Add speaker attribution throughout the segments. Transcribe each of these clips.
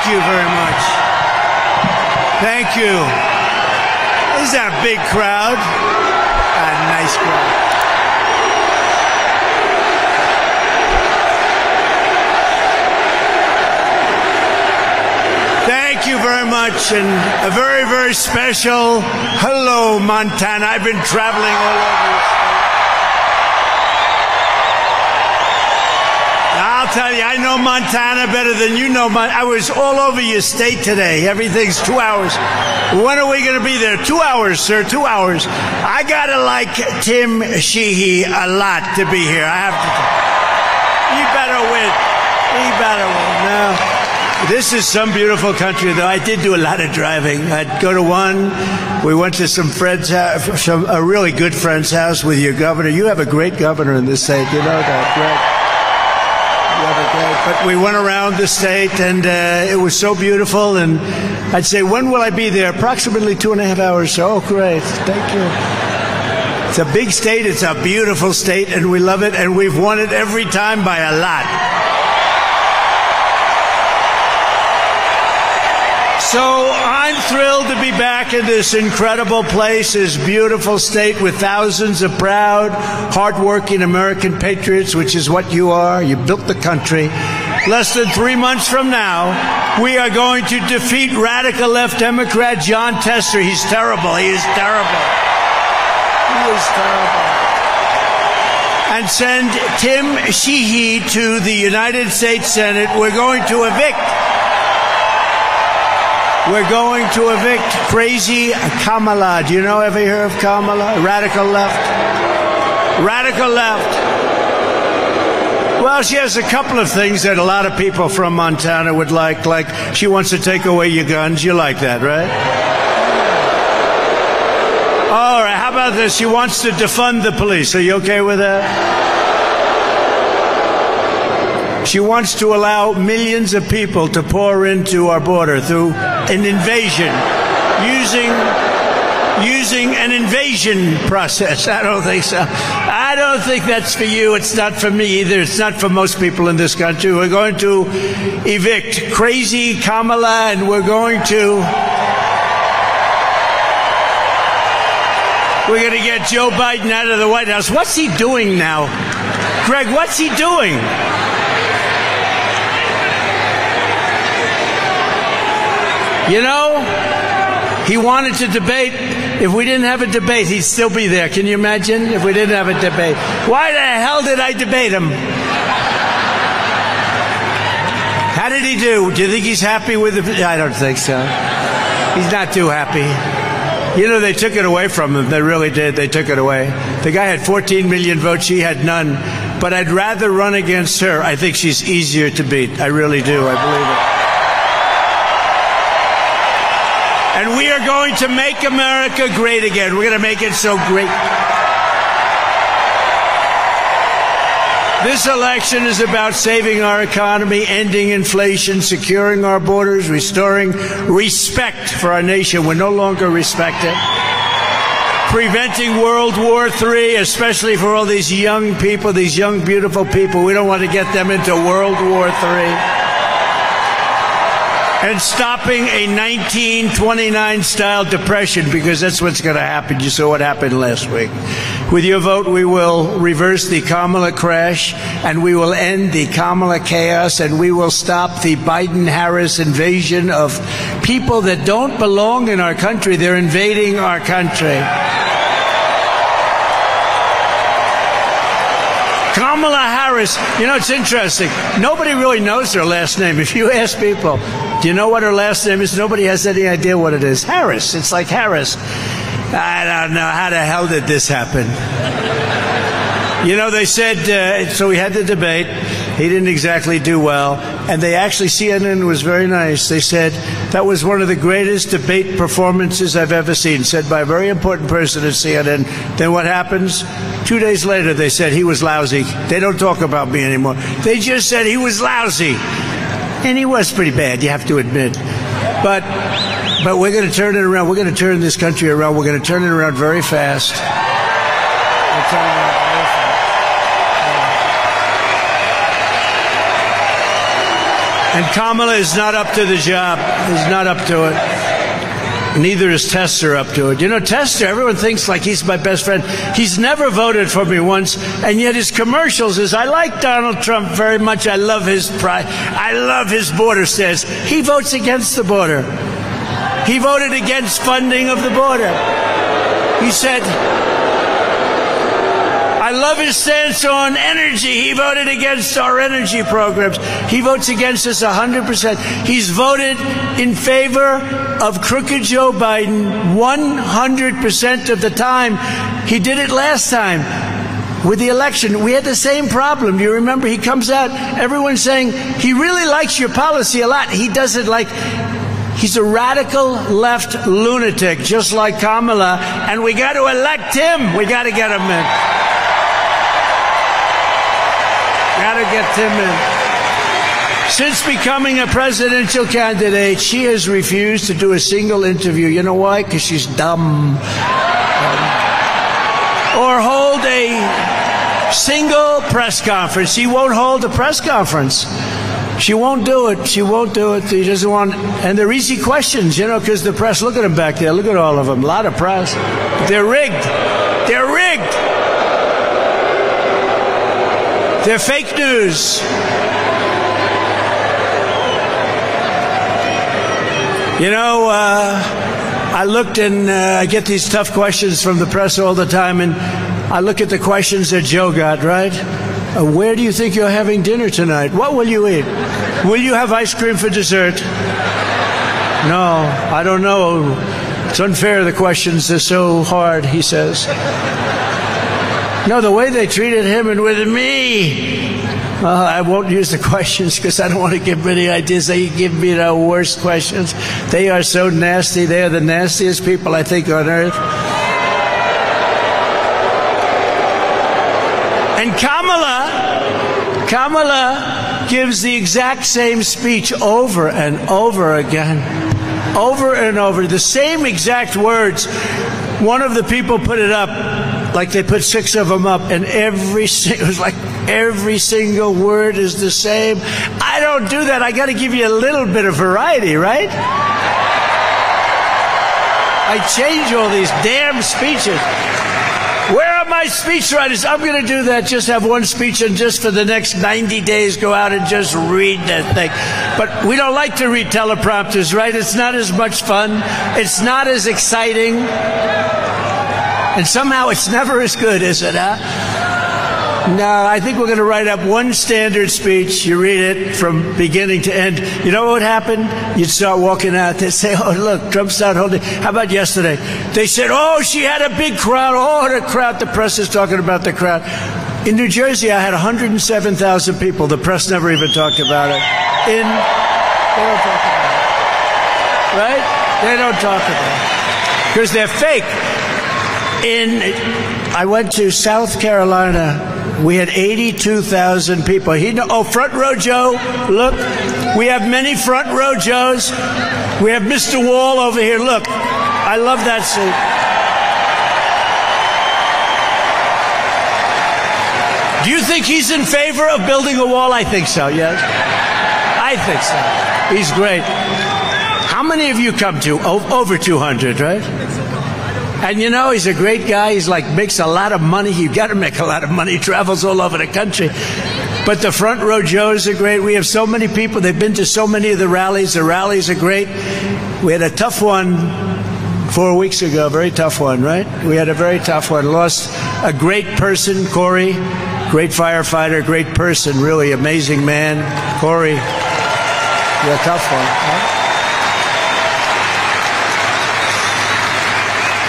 Speaker 1: you very much. Thank you. This is our big crowd. A nice crowd. Thank you very much, and a very, very special hello, Montana. I've been traveling all over the state. I'll tell you, I know Montana better than you know Montana. I was all over your state today. Everything's 2 hours. When are we going to be there? 2 hours, sir, 2 hours. I got to like Tim Sheehy a lot to be here. I have to. He better win. He better win. No. This is some beautiful country, though. I did do a lot of driving. I'd go to one. We went to some friends' house, a really good friend's house with your governor. You have a great governor in this state. You know that, right? But we went around the state, and it was so beautiful. And I'd say, when will I be there? Approximately 2.5 hours. Oh, great. Thank you. It's a big state. It's a beautiful state, and we love it. And we've won it every time by a lot. So I'm thrilled to be back in this incredible place, this beautiful state with thousands of proud, hardworking American patriots, which is what you are. You built the country. Less than 3 months from now, we are going to defeat radical left Democrat John Tester. He's terrible. He is terrible. He is terrible. And send Tim Sheehy to the United States Senate. We're going to evict. We're going to evict crazy Kamala. Do you know, ever hear of Kamala? Radical left. Radical left. Well, she has a couple of things that a lot of people from Montana would like she wants to take away your guns. You like that, right? All right, how about this? She wants to defund the police. Are you okay with that? She wants to allow millions of people to pour into our border through an invasion, using an invasion process. I don't think so. I don't think that's for you. It's not for me either. It's not for most people in this country. We're going to evict crazy Kamala, and we're going to get Joe Biden out of the White House. What's he doing now? Greg, what's he doing? You know, he wanted to debate. If we didn't have a debate, he'd still be there. Can you imagine if we didn't have a debate? Why the hell did I debate him? How did he do? Do you think he's happy with it? I don't think so. He's not too happy. You know, they took it away from him. They really did. They took it away. The guy had 14 million votes. She had none. But I'd rather run against her. I think she's easier to beat. I really do. I believe it. And we are going to make America great again. We're going to make it so great. This election is about saving our economy, ending inflation, securing our borders, restoring respect for our nation. We're no longer respected. Preventing World War III, especially for all these young people, these young, beautiful people. We don't want to get them into World War III. And stopping a 1929-style depression, because that's what's going to happen. You saw what happened last week. With your vote, we will reverse the Kamala crash, and we will end the Kamala chaos, and we will stop the Biden-Harris invasion of people that don't belong in our country. They're invading our country. Kamala Harris, you know, it's interesting. Nobody really knows her last name. If you ask people, do you know what her last name is? Nobody has any idea what it is. Harris. It's like Harris. I don't know. How the hell did this happen? You know, they said, so we had the debate. He didn't exactly do well. And they actually, CNN was very nice. They said, that was one of the greatest debate performances I've ever seen, said by a very important person at CNN. Then what happens? 2 days later, they said he was lousy. They don't talk about me anymore. They just said he was lousy. And he was pretty bad, you have to admit. But we're going to turn it around. We're going to turn this country around. We're going to turn it around very fast. We'll turn it around very fast. And Kamala is not up to the job. He's not up to it. Neither is Tester up to it. You know, Tester, everyone thinks like he's my best friend. He's never voted for me once, and yet his commercials is, I like Donald Trump very much. I love his pride. I love his border stance. He votes against the border. He voted against funding of the border. He said, I love his stance on energy. He voted against our energy programs. He votes against us 100%. He's voted in favor of crooked Joe Biden 100% of the time. He did it last time with the election. We had the same problem. You remember, he comes out, everyone's saying he really likes your policy a lot. He doesn't like. He's a radical left lunatic, just like Kamala, and we got to elect him. We got to get him in. Got to get him in. Since becoming a presidential candidate, she has refused to do a single interview. You know why? Because she's dumb. Or hold a single press conference. She won't hold a press conference. She won't do it. She won't do it. She doesn't want. And they're easy questions, you know, because the press, look at them back there. Look at all of them. A lot of press. But they're rigged. They're rigged. They're fake news. You know, I looked and I get these tough questions from the press all the time, and I look at the questions that Joe got, right? Where do you think you're having dinner tonight? What will you eat? Will you have ice cream for dessert? No, I don't know. It's unfair, the questions are so hard, he says. No, the way they treated him and with me. I won't use the questions because I don't want to give any ideas. They give me the worst questions. They are so nasty. They are the nastiest people, I think, on earth. And Kamala gives the exact same speech over and over again. Over and over. The same exact words. One of the people put it up, like they put 6 of them up, and it was like every single word is the same. I don't do that. I got to give you a little bit of variety, right? I change all these damn speeches. Where are my speechwriters? I'm going to do that. Just have one speech and just for the next 90 days go out and just read that thing. But we don't like to read teleprompters, right? It's not as much fun. It's not as exciting. And somehow it's never as good, is it, huh? No, I think we're going to write up one standard speech. You read it from beginning to end. You know what would happen? You'd start walking out. They'd say, oh, look, Trump's not holding. How about yesterday? They said, oh, she had a big crowd. Oh, the crowd. The press is talking about the crowd. In New Jersey, I had 107,000 people. The press never even talked about it. They don't talk about it. Right? They don't talk about it. Because they're fake. I went to South Carolina. We had 82,000 people. Front row Joe, look. We have many front row Joes. We have Mr. Wall over here. Look, I love that seat. Do you think he's in favor of building a wall? I think so, yes. I think so. He's great. How many of you come to? Over 200, right? And you know, he's a great guy. He's like, makes a lot of money. You've got to make a lot of money. He travels all over the country. But the front row Joes are great. We have so many people. They've been to so many of the rallies. The rallies are great. We had a tough one 4 weeks ago. Very tough one, right? We had a very tough one. Lost a great person, Corey. Great firefighter, great person. Really amazing man. Corey. Yeah, tough one, right?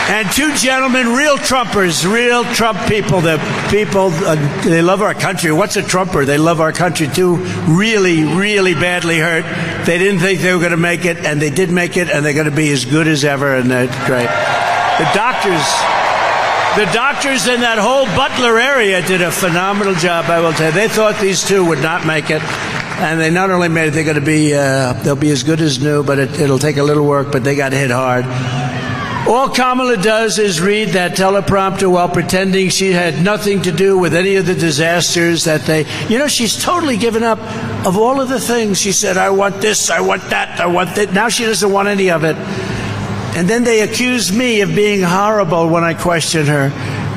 Speaker 1: And 2 gentlemen, real Trumpers, real Trump people. The people, they love our country. What's a Trumper? They love our country too. Really, really badly hurt. They didn't think they were going to make it, and they did make it, and they're going to be as good as ever, and they're great. The doctors in that whole Butler area did a phenomenal job, I will tell you. They thought these 2 would not make it, and they not only made it, they're going to be, they'll be as good as new, but it'll take a little work, but they got hit hard. All Kamala does is read that teleprompter while pretending she had nothing to do with any of the disasters that they... You know, she's totally given up of all of the things. She said, I want this, I want that, I want that. Now she doesn't want any of it. And then they accuse me of being horrible when I question her.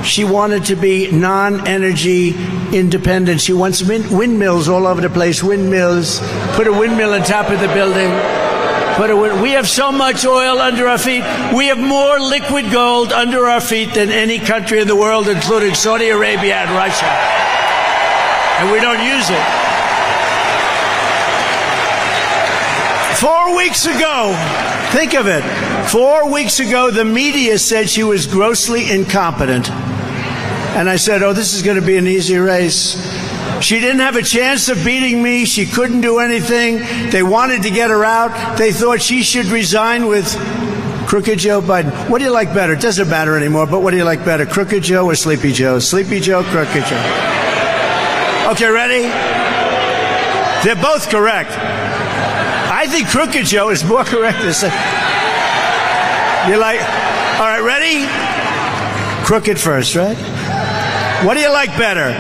Speaker 1: She wanted to be non-energy independent. She wants windmills all over the place, windmills. Put a windmill on top of the building. We have so much oil under our feet. We have more liquid gold under our feet than any country in the world, including Saudi Arabia and Russia. And we don't use it. 4 weeks ago, think of it. 4 weeks ago, the media said she was grossly incompetent. And I said, oh, this is going to be an easy race. She didn't have a chance of beating me. She couldn't do anything. They wanted to get her out. They thought she should resign with Crooked Joe Biden. What do you like better? It doesn't matter anymore, but what do you like better? Crooked Joe or Sleepy Joe? Sleepy Joe, Crooked Joe. Okay, ready? They're both correct. I think Crooked Joe is more correct than... You like... All right, ready? Crooked first, right? What do you like better?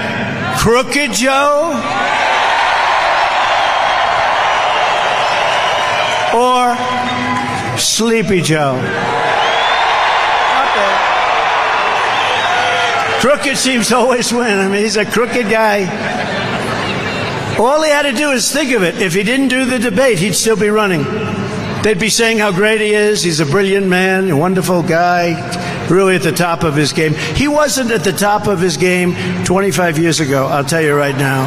Speaker 1: Crooked Joe or Sleepy Joe? Crooked seems to always win. I mean, he's a crooked guy. All he had to do is think of it. If he didn't do the debate, he'd still be running. They'd be saying how great he is. He's a brilliant man, a wonderful guy, really at the top of his game. He wasn't at the top of his game 25 years ago, I'll tell you right now.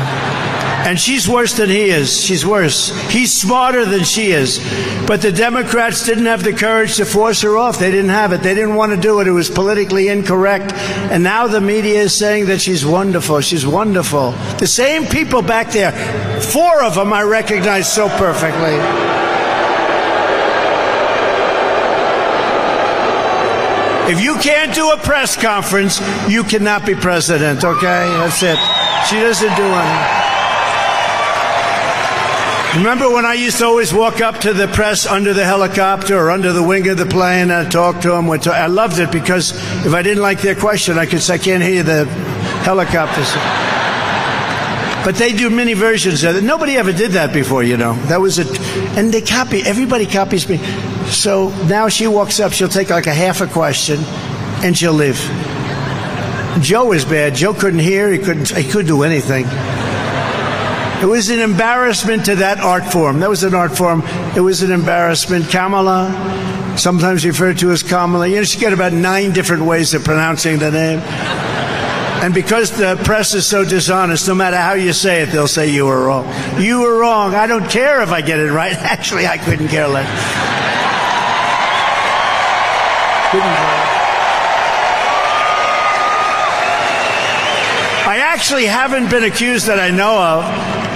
Speaker 1: And she's worse than he is. She's worse. He's smarter than she is. But the Democrats didn't have the courage to force her off. They didn't have it. They didn't want to do it. It was politically incorrect. And now the media is saying that she's wonderful. She's wonderful. The same people back there, 4 of them I recognize so perfectly. If you can't do a press conference, you cannot be president, okay? That's it. She doesn't do anything. Remember when I used to always walk up to the press under the helicopter or under the wing of the plane and I'd talk to them? I loved it because if I didn't like their question, I could say, I can't hear the helicopters. But they do mini versions of it. Nobody ever did that before, you know. That was it. And they copy. Everybody copies me. So now she walks up. She'll take like a half a question, and she'll leave. Joe is bad. Joe couldn't hear. He couldn't do anything. It was an embarrassment to that art form. That was an art form. It was an embarrassment. Kamala, sometimes referred to as Kamala. You know, she got about 9 different ways of pronouncing the name. And because the press is so dishonest, no matter how you say it, they'll say you were wrong. You were wrong. I don't care if I get it right. Actually, I couldn't care less. I actually haven't been accused that I know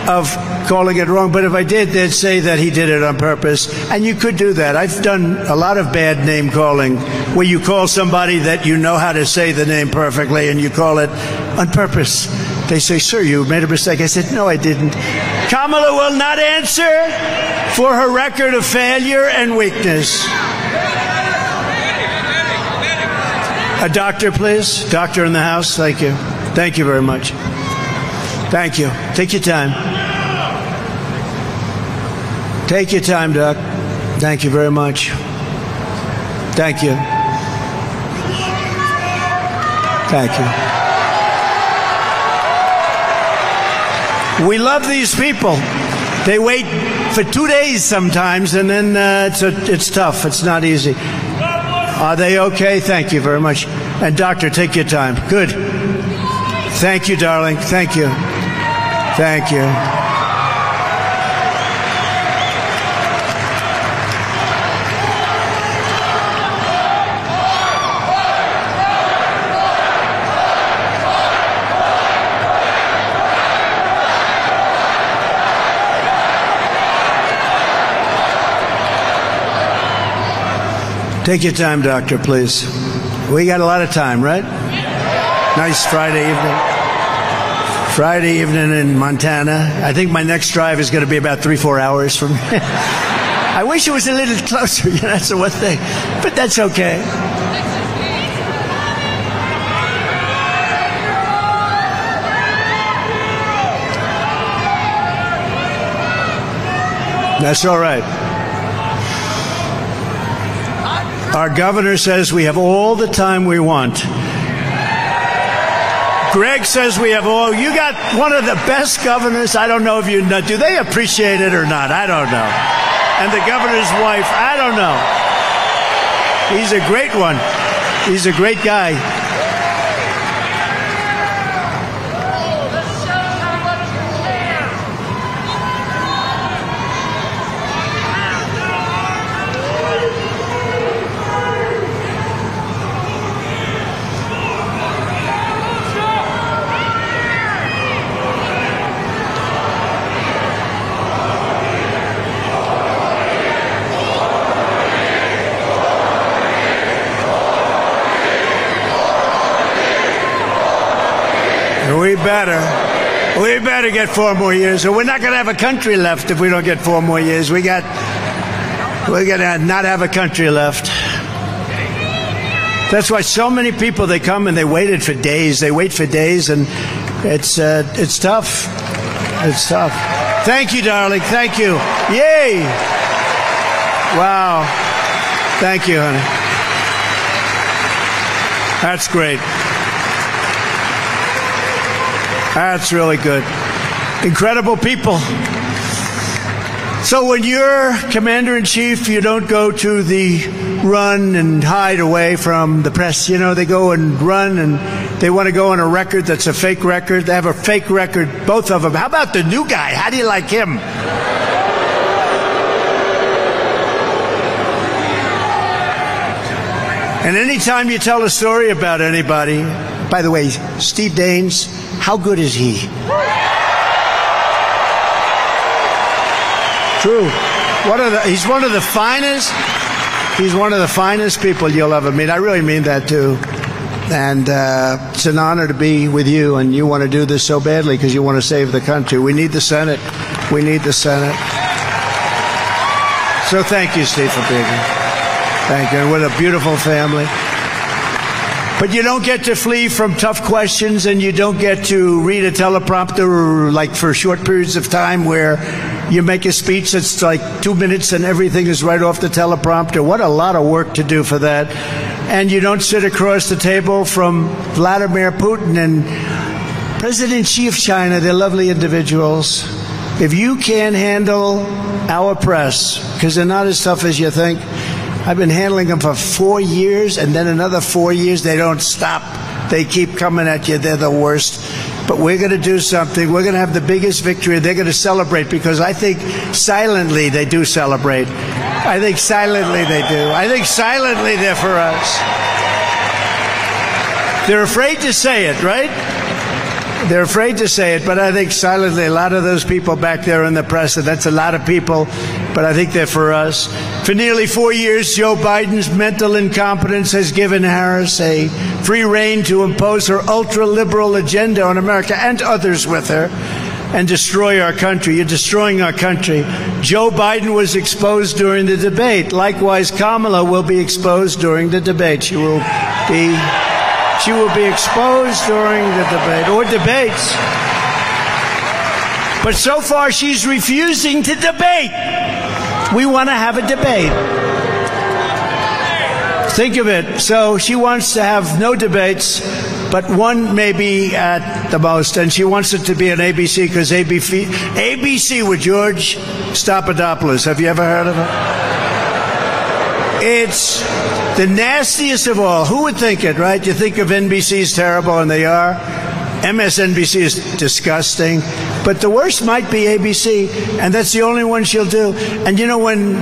Speaker 1: of calling it wrong, but if I did, they'd say that he did it on purpose. And you could do that. I've done a lot of bad name calling where you call somebody that you know how to say the name perfectly and you call it on purpose. They say, sir, you made a mistake. I said, no, I didn't. Kamala will not answer for her record of failure and weakness. A doctor, please. Doctor in the house. Thank you. Thank you very much. Thank you. Take your time. Take your time, Doc. Thank you very much. Thank you. Thank you. We love these people. They wait for 2 days sometimes, and then it's tough. It's not easy. Are they okay? Thank you very much. And doctor, take your time. Good. Thank you, darling. Thank you. Thank you. Take your time, doctor, please. We got a lot of time, right? Nice Friday evening. Friday evening in Montana. I think my next drive is going to be about 3-4 hours from here. I wish it was a little closer. That's the one thing. But that's okay. That's all right. Our governor says we have all the time we want. Greg says we have all. You got one of the best governors. I don't know if you know. Do they appreciate it or not? I don't know. And the governor's wife, I don't know. He's a great one. He's a great guy. We better get 4 more years, or we're not going to have a country left if we don't get 4 more years. We're going to not have a country left. That's why so many people, they come and they waited for days. They wait for days, and it's tough. It's tough. Thank you, darling. Thank you. Yay! Wow. Thank you, honey. That's great. That's really good. Incredible people. So when you're commander-in-chief, you don't go to the run and hide away from the press. You know, they go and run, and they want to go on a record that's a fake record. They have a fake record, both of them. How about the new guy? How do you like him? And anytime you tell a story about anybody, by the way, Steve Daines, how good is he? True. He's one of the finest. He's one of the finest people you'll ever meet. I really mean that too. And it's an honor to be with you. And you want to do this so badly because you want to save the country. We need the Senate. We need the Senate. So thank you, Steve, for being here. Thank you. And what a beautiful family. But you don't get to flee from tough questions, and you don't get to read a teleprompter like for short periods of time where you make a speech that's like 2 minutes and everything is right off the teleprompter. What a lot of work to do for that. And you don't sit across the table from Vladimir Putin and President Xi of China. They're lovely individuals. If you can't handle our press, because they're not as tough as you think, I've been handling them for 4 years, and then another 4 years. They don't stop. They keep coming at you. They're the worst. But we're going to do something. We're going to have the biggest victory. They're going to celebrate, because I think silently they do celebrate. I think silently they do. I think silently they're for us. They're afraid to say it, right? They're afraid to say it, but I think silently a lot of those people back there in the press, and that's a lot of people, but I think they're for us. For nearly 4 years, Joe Biden's mental incompetence has given Harris a free rein to impose her ultra-liberal agenda on America and others with her and destroy our country. You're destroying our country. Joe Biden was exposed during the debate. Likewise, Kamala will be exposed during the debate. She will be exposed during the debate, or debates. But so far, she's refusing to debate. We want to have a debate. Think of it. So she wants to have no debates, but one maybe at the most. And she wants it to be on ABC, because ABC with George Stephanopoulos. Have you ever heard of her? It's the nastiest of all. Who would think it, right? You think of NBC's terrible, and they are. MSNBC is disgusting. But the worst might be ABC, and that's the only one she'll do. And you know, when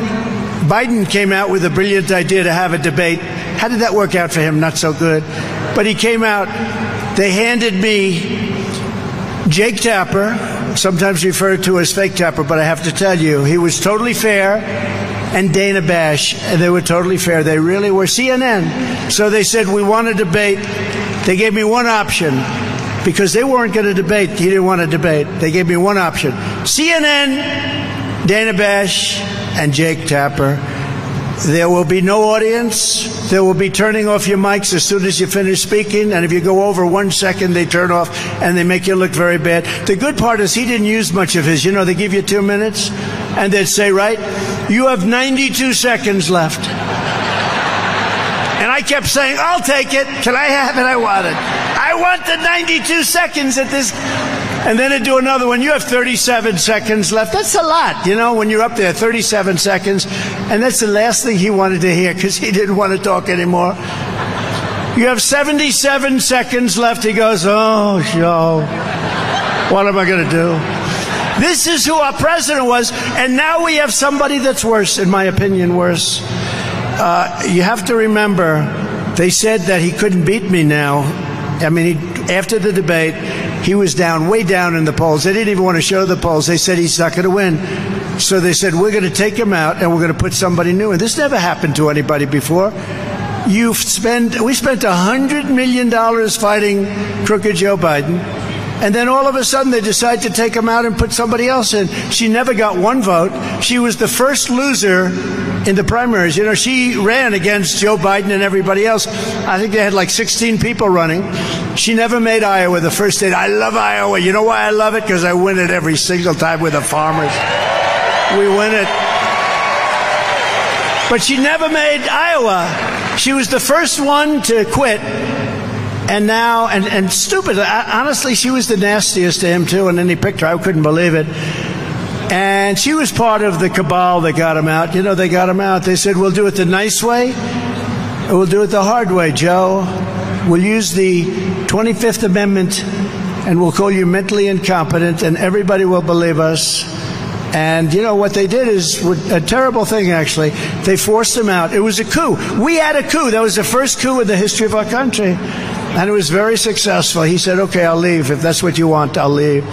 Speaker 1: Biden came out with a brilliant idea to have a debate, how did that work out for him? Not so good. But he came out, they handed me Jake Tapper, sometimes referred to as Fake Tapper, but I have to tell you, he was totally fair, and Dana Bash, and they were totally fair. They really were. CNN. So they said, we want to debate. They gave me one option, because they weren't going to debate. He didn't want to debate. They gave me one option. CNN, Dana Bash, and Jake Tapper. There will be no audience. There will be turning off your mics as soon as you finish speaking, and if you go over 1 second, they turn off, and they make you look very bad. The good part is he didn't use much of his. You know, they give you 2 minutes, and they'd say, right, you have 92 seconds left. And I kept saying, I'll take it. Can I have it? I want it. I want the 92 seconds at this. And then to do another one, you have 37 seconds left. That's a lot, you know, when you're up there, 37 seconds. And that's the last thing he wanted to hear because he didn't want to talk anymore. You have 77 seconds left. He goes, oh, Joe, what am I going to do? This is who our president was. And now we have somebody that's worse, in my opinion, worse. You have to remember, they said that he couldn't beat me now. I mean, after the debate, he was down, way down in the polls. They didn't even want to show the polls. They said he's not going to win. So they said, we're going to take him out and we're going to put somebody new in. This never happened to anybody before. We spent $100 million fighting crooked Joe Biden. And then all of a sudden they decide to take him out and put somebody else in. She never got one vote. She was the first loser in the primaries. You know, she ran against Joe Biden and everybody else. I think they had like 16 people running. She never made Iowa the first state. I love Iowa. You know why I love it? Because I win it every single time with the farmers. We win it. But she never made Iowa. She was the first one to quit. And now, and stupid, honestly, she was the nastiest to him, too, and then he picked her. I couldn't believe it. And she was part of the cabal that got him out. You know, they got him out. They said, we'll do it the nice way, or we'll do it the hard way, Joe. We'll use the 25th Amendment, and we'll call you mentally incompetent, and everybody will believe us. And, you know, what they did is a terrible thing, actually. They forced him out. It was a coup. We had a coup. That was the first coup in the history of our country. And it was very successful. He said, okay, I'll leave. If that's what you want, I'll leave.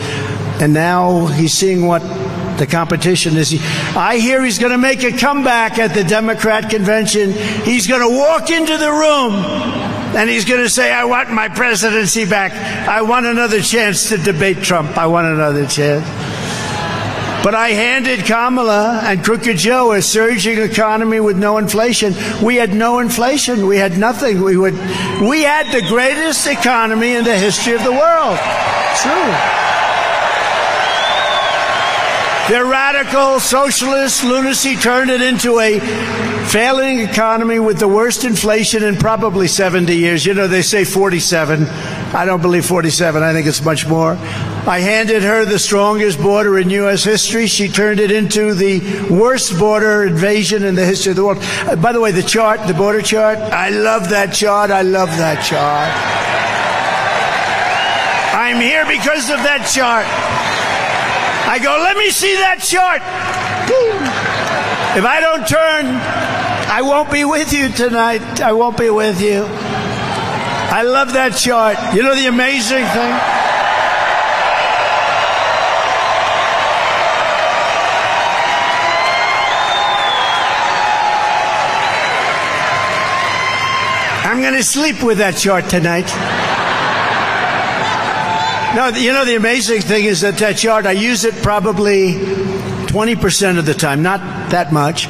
Speaker 1: And now he's seeing what the competition is. I hear he's going to make a comeback at the Democrat convention. He's going to walk into the room and he's going to say, I want my presidency back. I want another chance to debate Trump. I want another chance. But I handed Kamala and Crooked Joe a surging economy with no inflation. We had no inflation. We had nothing. We had the greatest economy in the history of the world. True. Their radical socialist lunacy turned it into a failing economy with the worst inflation in probably 70 years. You know, they say 47. I don't believe 47. I think it's much more. I handed her the strongest border in U.S. history. She turned it into the worst border invasion in the history of the world. By the way, the chart, the border chart, I love that chart. I love that chart. I'm here because of that chart. I go, let me see that chart. If I don't turn, I won't be with you tonight. I won't be with you. I love that chart. You know the amazing thing? I'm going to sleep with that chart tonight. No, you know the amazing thing is that chart, I use it probably 20% of the time, not that much.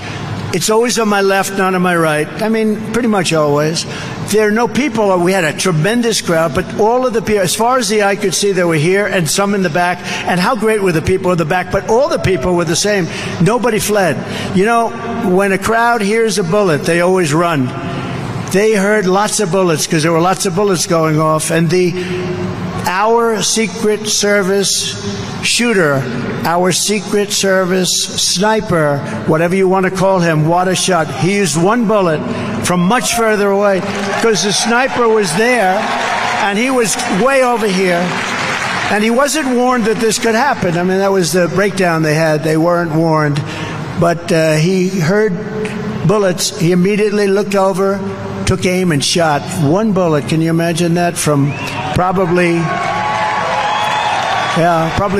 Speaker 1: It's always on my left, not on my right. I mean, pretty much always. There are no people. We had a tremendous crowd, but all of the people, as far as the eye could see, they were here and some in the back. And how great were the people in the back? But all the people were the same. Nobody fled. You know, when a crowd hears a bullet, they always run. They heard lots of bullets because there were lots of bullets going off. And our Secret Service shooter, our Secret Service sniper, whatever you want to call him, what a shot. He used one bullet from much further away because the sniper was there and he was way over here. And he wasn't warned that this could happen. I mean, that was the breakdown they had. They weren't warned. But he heard bullets. He immediately looked over, took aim and shot. One bullet. Can you imagine that? From probably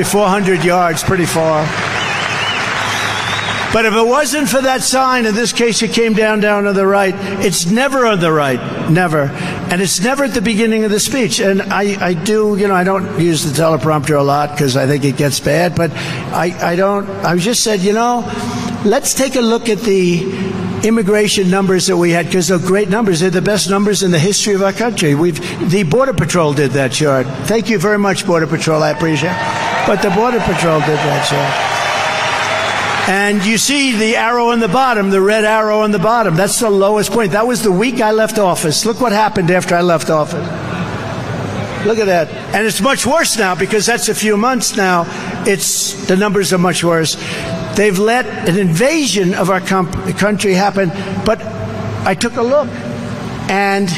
Speaker 1: 400 yards, pretty far. But if it wasn't for that sign, in this case it came down to the right, it's never on the right, never. And it's never at the beginning of the speech. And I do, you know, I don't use the teleprompter a lot because I think it gets bad, but I just said, you know, let's take a look at the immigration numbers that we had, because they're great numbers. They're the best numbers in the history of our country. The Border Patrol did that chart. Thank you very much, Border Patrol. I appreciate it. But the Border Patrol did that chart. And you see the arrow on the bottom, the red arrow on the bottom. That's the lowest point. That was the week I left office. Look what happened after I left office. Look at that. And it's much worse now, because that's a few months now. The numbers are much worse. They've let an invasion of our country happen. But I took a look. And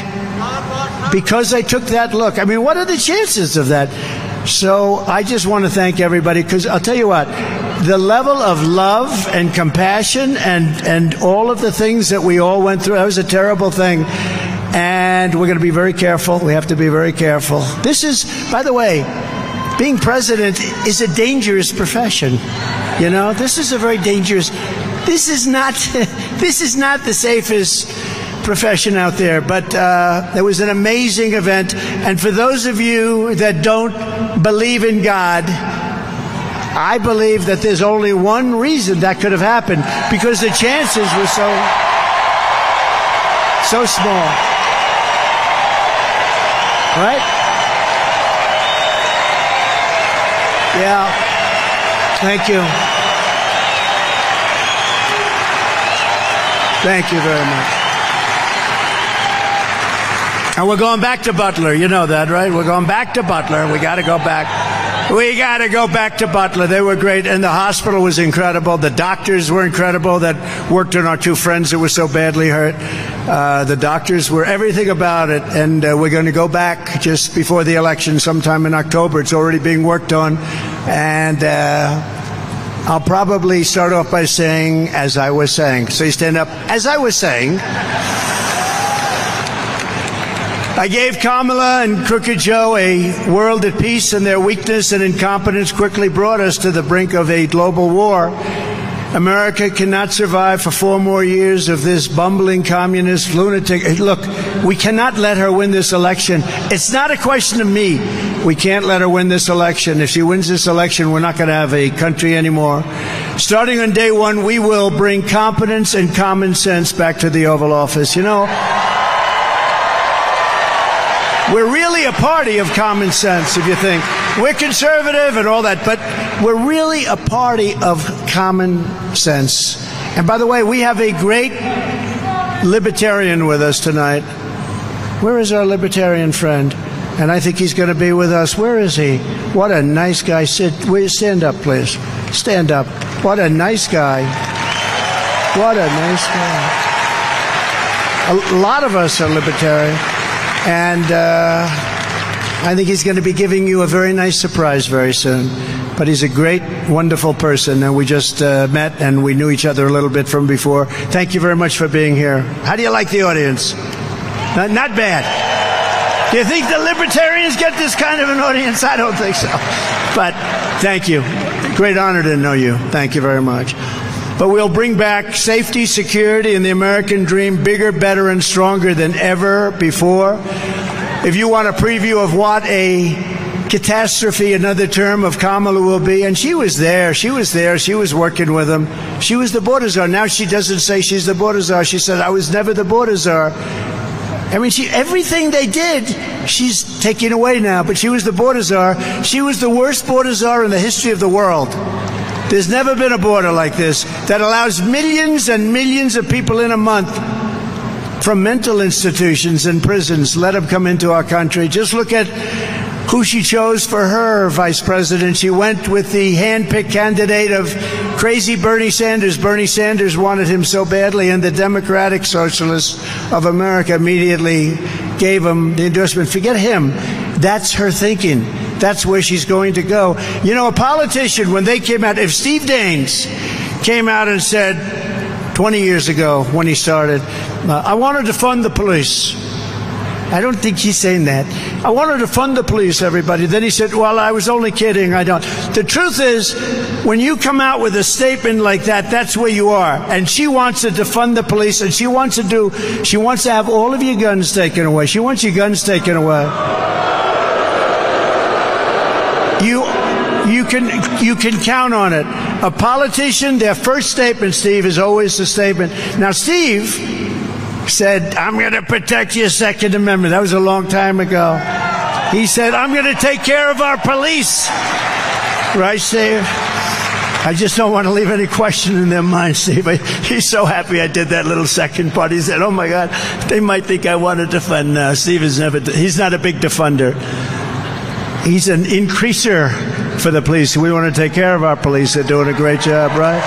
Speaker 1: because I took that look, I mean, what are the chances of that? So I just want to thank everybody, because I'll tell you what, the level of love and compassion and all of the things that we all went through, that was a terrible thing. And we're going to be very careful. We have to be very careful. This is, by the way, being president is a dangerous profession. You know, this is a very dangerous, this is not the safest profession out there. But it was an amazing event. And for those of you that don't believe in God, I believe that there's only one reason that could have happened, because the chances were so small. Right? Yeah. Thank you. Thank you very much. And we're going back to Butler. You know that, right? We're going back to Butler. We got to go back. We got to go back to Butler. They were great. And the hospital was incredible. The doctors were incredible that worked on our two friends that were so badly hurt. The doctors were everything about it. And we're going to go back just before the election sometime in October. It's already being worked on. And I'll probably start off by saying, as I was saying. So you stand up. As I was saying, I gave Kamala and Crooked Joe a world at peace, and their weakness and incompetence quickly brought us to the brink of a global war. America cannot survive for 4 more years of this bumbling communist lunatic. Look, we cannot let her win this election. It's not a question of me. We can't let her win this election. If she wins this election, we're not going to have a country anymore. Starting on day one, we will bring competence and common sense back to the Oval Office. You know, we're really a party of common sense, if you think. We're conservative and all that, but we're really a party of common sense. And by the way, we have a great libertarian with us tonight. Where is our libertarian friend? And I think he's going to be with us. Where is he? What a nice guy. Stand up, please. Stand up. What a nice guy. What a nice guy. A lot of us are libertarian. And I think he's going to be giving you a very nice surprise very soon. But he's a great, wonderful person, and we just met, and we knew each other a little bit from before. Thank you very much for being here. How do you like the audience? Not bad. Do you think the libertarians get this kind of an audience? I don't think so. But thank you. Great honor to know you. Thank you very much. But we'll bring back safety, security, and the American dream bigger, better, and stronger than ever before. If you want a preview of what a catastrophe another term of Kamala will be, and she was there, she was working with him. She was the border czar. Now she doesn't say she's the border czar. She said, I was never the border czar. I mean, everything they did, she's taking away now, but she was the border czar. She was the worst border czar in the history of the world. There's never been a border like this that allows millions and millions of people in a month from mental institutions and prisons, let them come into our country. Just look at who she chose for her vice president. She went with the hand-picked candidate of crazy Bernie Sanders. Bernie Sanders wanted him so badly, and the Democratic Socialists of America immediately gave him the endorsement. Forget him. That's her thinking. That's where she's going to go. You know, a politician, when they came out, if Steve Daines came out and said 20 years ago when he started, I wanted to fund the police. I don't think he's saying that. I wanted to fund the police, everybody. Then he said, well, I was only kidding. I don't. The truth is, when you come out with a statement like that, that's where you are. And she wants to defund the police, and she wants to have all of your guns taken away. She wants your guns taken away. You can count on it. A politician, their first statement, Steve, is always the statement. Now, Steve said, I'm going to protect your Second Amendment. That was a long time ago. He said, I'm going to take care of our police. Right, Steve? I just don't want to leave any question in their mind, Steve. He's so happy I did that little second part. He said, oh, my God, they might think I want to defend. No, Steve is he's not a big defender. He's an increaser for the police. We want to take care of our police. They're doing a great job, right?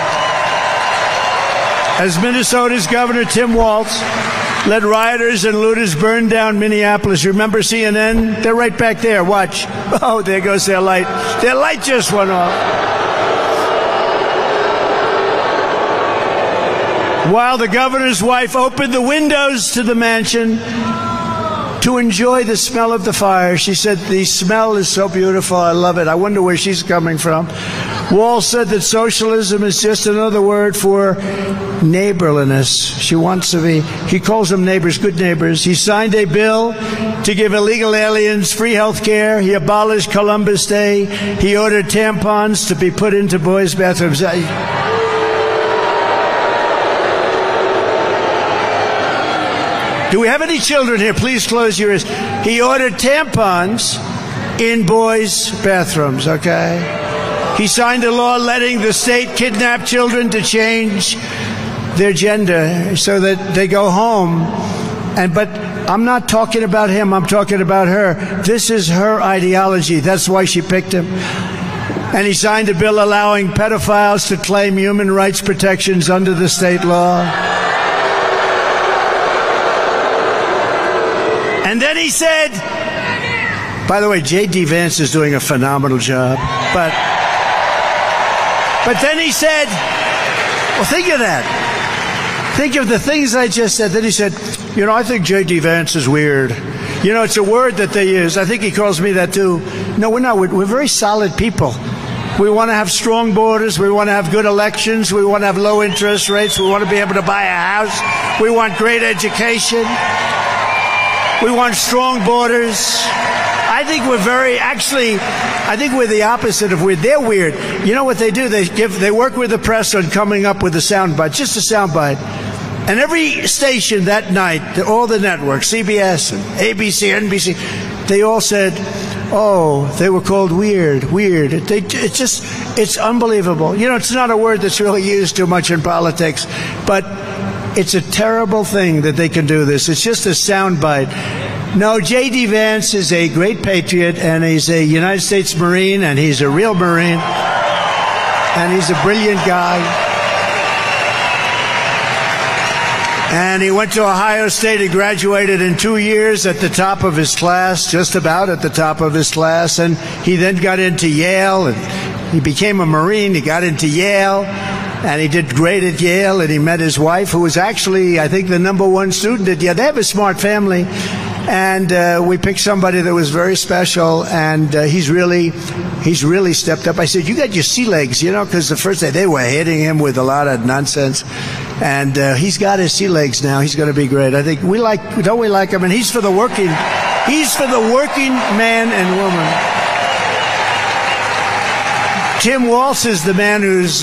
Speaker 1: As Minnesota's Governor Tim Walz let rioters and looters burn down Minneapolis. Remember CNN? They're right back there. Watch. Oh, there goes their light. Their light just went off. While the governor's wife opened the windows to the mansion to enjoy the smell of the fire, she said, the smell is so beautiful, I love it. I wonder where she's coming from. Walz said that socialism is just another word for neighborliness. She wants to be, he calls them neighbors, good neighbors. He signed a bill to give illegal aliens free health care. He abolished Columbus Day. He ordered tampons to be put into boys' bathrooms. Do we have any children here? Please close your ears. He ordered tampons in boys' bathrooms, okay? He signed a law letting the state kidnap children to change their gender so that they go home. But I'm not talking about him, I'm talking about her. This is her ideology. That's why she picked him. And he signed a bill allowing pedophiles to claim human rights protections under the state law. And then he said, by the way, J.D. Vance is doing a phenomenal job, but then he said, well, think of that. Think of the things I just said. Then he said, you know, I think J.D. Vance is weird. You know, it's a word that they use. I think he calls me that too. No, we're not. We're very solid people. We want to have strong borders. We want to have good elections. We want to have low interest rates. We want to be able to buy a house. We want great education. We want strong borders. I think we're I think we're the opposite of weird. They're weird. You know what they do? They work with the press on coming up with a soundbite, just a soundbite. And every station that night, all the networks, CBS and ABC, NBC, they all said, oh, they were called weird. It's unbelievable. You know, it's not a word that's really used too much in politics, but it's a terrible thing that they can do this. It's just a soundbite. No, J.D. Vance is a great patriot, and he's a United States Marine, and he's a real Marine, and he's a brilliant guy. And he went to Ohio State. He graduated in 2 years at the top of his class, just about at the top of his class. And he then got into Yale, and he became a Marine. He got into Yale, and he did great at Yale, and he met his wife, who was actually, I think, the #1 student at Yale. They have a smart family. And we picked somebody that was very special, and he's really stepped up. I said, you got your sea legs, you know, because the first day they were hitting him with a lot of nonsense. And he's got his sea legs now. He's going to be great. I think don't we like him? And he's for the working man and woman. Tim Walz is the man who's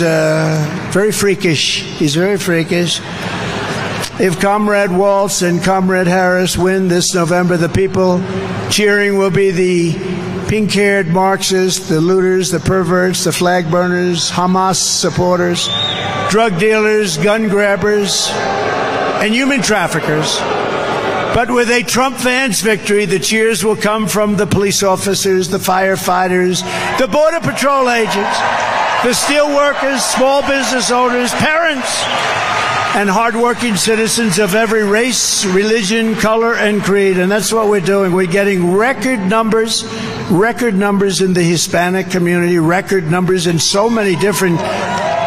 Speaker 1: very freakish. He's very freakish. If Comrade Walz and Comrade Harris win this November, the people cheering will be the pink-haired Marxists, the looters, the perverts, the flag burners, Hamas supporters, drug dealers, gun grabbers, and human traffickers. But with a Trump Vance victory, the cheers will come from the police officers, the firefighters, the Border Patrol agents, the steel workers, small business owners, parents, and hardworking citizens of every race, religion, color, and creed. And that's what we're doing. We're getting record numbers in the Hispanic community, record numbers in so many different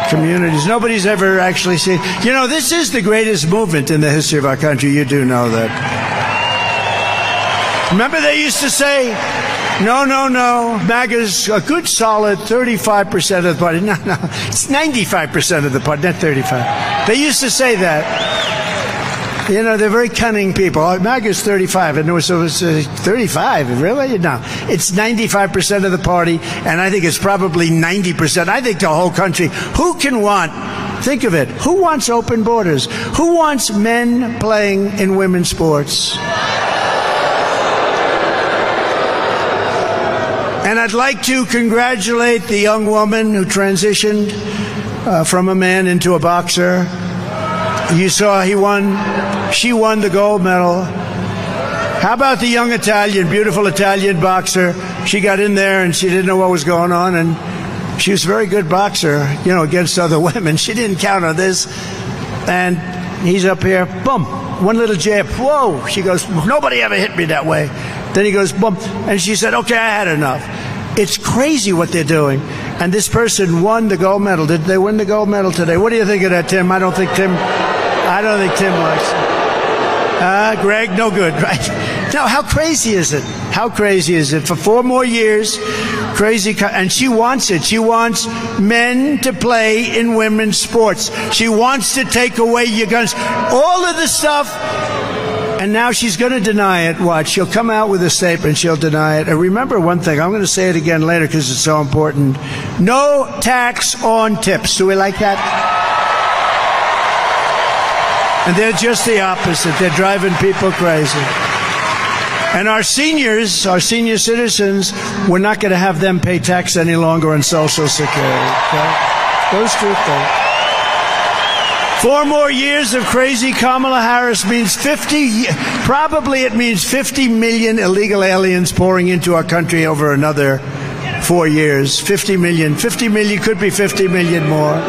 Speaker 1: communities. Nobody's ever actually seen. You know, this is the greatest movement in the history of our country. You do know that. Remember they used to say, no, MAGA's a good solid 35% of the party. No, it's 95% of the party, not 35. They used to say that. You know, they're very cunning people. Oh, MAGA's 35. And it was 35, really? No. It's 95% of the party, and I think it's probably 90%. I think the whole country. Who can want, think of it, who wants open borders? Who wants men playing in women's sports? And I'd like to congratulate the young woman who transitioned from a man into a boxer. You saw she won the gold medal. How about the young Italian, beautiful Italian boxer? She got in there and she didn't know what was going on, and she was a very good boxer, you know, against other women. She didn't count on this. And he's up here, boom, one little jab. Whoa, she goes, nobody ever hit me that way. Then he goes, boom, and she said, okay, I had enough. It's crazy what they're doing. And this person won the gold medal. Did they win the gold medal today? What do you think of that, Tim? I don't think Tim likes it. Greg, no good, right? Now, how crazy is it? How crazy is it? For 4 more years, and she wants it. She wants men to play in women's sports. She wants to take away your guns. All of the stuff. And now she's going to deny it. Watch. She'll come out with a statement. She'll deny it. And remember one thing. I'm going to say it again later because it's so important. No tax on tips. Do we like that? And they're just the opposite. They're driving people crazy. And our senior citizens, we're not going to have them pay tax any longer on Social Security. Okay? Those two things. 4 more years of crazy Kamala Harris means 50 million illegal aliens pouring into our country over another 4 years. 50 million, could be 50 million more.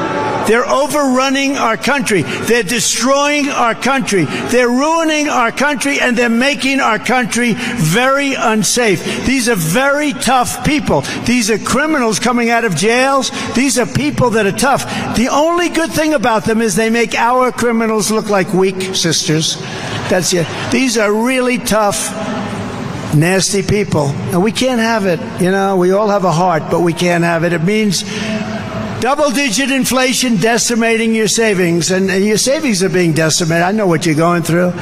Speaker 1: They're overrunning our country. They're destroying our country. They're ruining our country, and they're making our country very unsafe. These are very tough people. These are criminals coming out of jails. These are people that are tough. The only good thing about them is they make our criminals look like weak sisters. That's it. These are really tough, nasty people. And we can't have it. You know, we all have a heart, but we can't have it. It means double-digit inflation decimating your savings, and your savings are being decimated. I know what you're going through.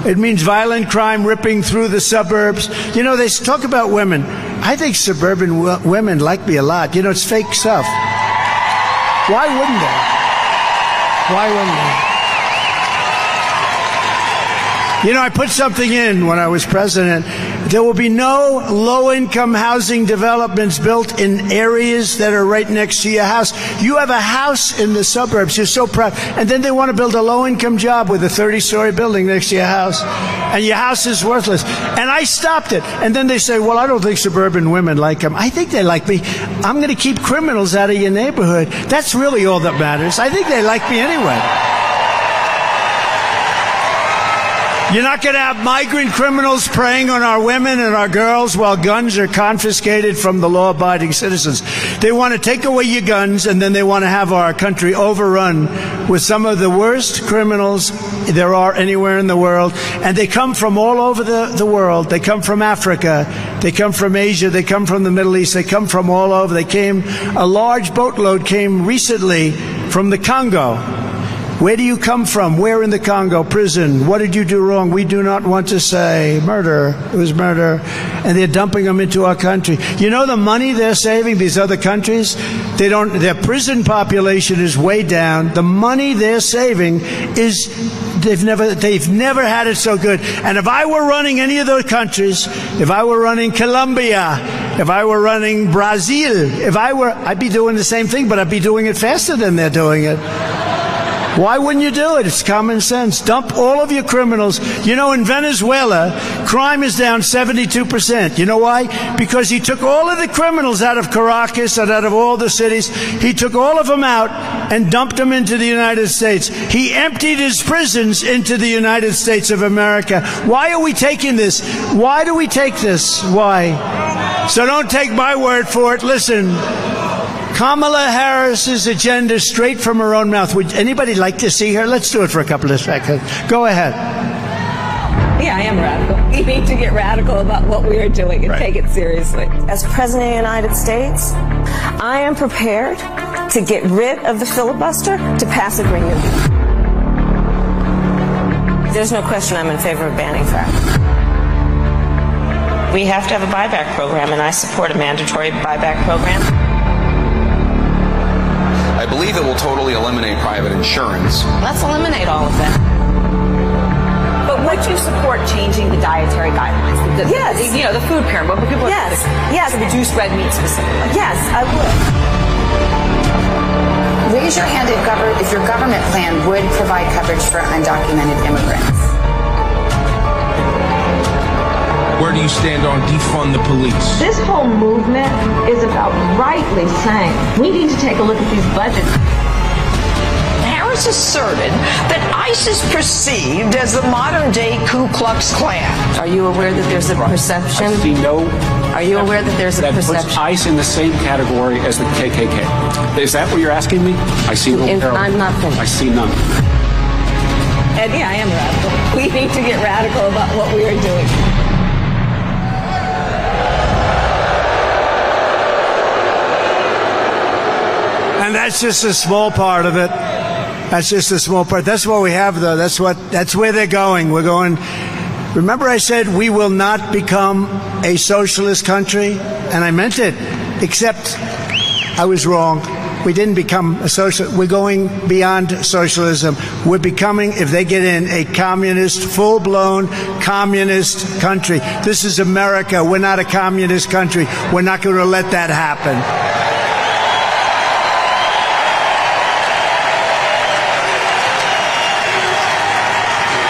Speaker 1: It means violent crime ripping through the suburbs. You know, they talk about women. I think suburban women like me a lot. You know, it's fake stuff. Why wouldn't they? Why wouldn't they? You know, I put something in when I was president. There will be no low-income housing developments built in areas that are right next to your house. You have a house in the suburbs. You're so proud. And then they want to build a low-income job with a 30-story building next to your house. And your house is worthless. And I stopped it. And then they say, well, I don't think suburban women like them. I think they like me. I'm going to keep criminals out of your neighborhood. That's really all that matters. I think they like me anyway. You're not going to have migrant criminals preying on our women and our girls while guns are confiscated from the law-abiding citizens. They want to take away your guns, and then they want to have our country overrun with some of the worst criminals there are anywhere in the world. And they come from all over the world. They come from Africa. They come from Asia. They come from the Middle East. They come from all over. A large boatload came recently from the Congo. Where do you come from? Where in the Congo? Prison. What did you do wrong? We do not want to say. Murder. It was murder. And they're dumping them into our country. You know the money they're saving, these other countries? Their prison population is way down. The money they're saving is, they've never had it so good. And if I were running any of those countries, if I were running Colombia, if I were running Brazil, I'd be doing the same thing, but I'd be doing it faster than they're doing it. Why wouldn't you do it? It's common sense. Dump all of your criminals. You know, in Venezuela, crime is down 72%. You know why? Because he took all of the criminals out of Caracas and out of all the cities. He took all of them out and dumped them into the United States. He emptied his prisons into the United States of America. Why are we taking this? Why do we take this? Why? So don't take my word for it. Listen. Kamala Harris's agenda straight from her own mouth. Would anybody like to see her? Let's do it for a couple of seconds. Go ahead.
Speaker 2: Yeah, I am radical. We need to get radical about what we are doing and take it seriously.
Speaker 3: As President of the United States, I am prepared to get rid of the filibuster to pass a green new deal. There's no question I'm in favor of banning fracking.
Speaker 4: We have to have a buyback program, and I support a mandatory buyback program.
Speaker 5: I believe it will totally eliminate private insurance.
Speaker 4: Let's eliminate all of that.
Speaker 2: But would you support changing the dietary guidelines?
Speaker 3: Yes.
Speaker 2: The food pyramid. But people
Speaker 3: Yes. Yes.
Speaker 2: to reduce red meat specifically.
Speaker 3: Yes, I would.
Speaker 6: Raise your hand if your government plan would provide coverage for undocumented immigrants.
Speaker 7: Where do you stand on defund the police?
Speaker 8: This whole movement is about rightly saying we need to take a look at these budgets.
Speaker 9: Harris asserted that ICE is perceived as the modern-day Ku Klux Klan.
Speaker 4: Are you aware that there's a perception?
Speaker 10: I see no.
Speaker 4: Are you aware that there's a perception?
Speaker 10: That puts ICE in the same category as the KKK. Is that what you're asking me? I see no parallel.
Speaker 4: I'm not finished.
Speaker 10: I see none.
Speaker 2: And yeah, I am radical. We need to get radical about what we are doing.
Speaker 1: And that's just a small part of it. That's just a small part. That's what we have, though. That's where they're going. We're going. Remember I said we will not become a socialist country? And I meant it, except I was wrong. We didn't become a socialist. We're going beyond socialism. We're becoming, if they get in, a communist, full-blown communist country. This is America. We're not a communist country. We're not going to let that happen.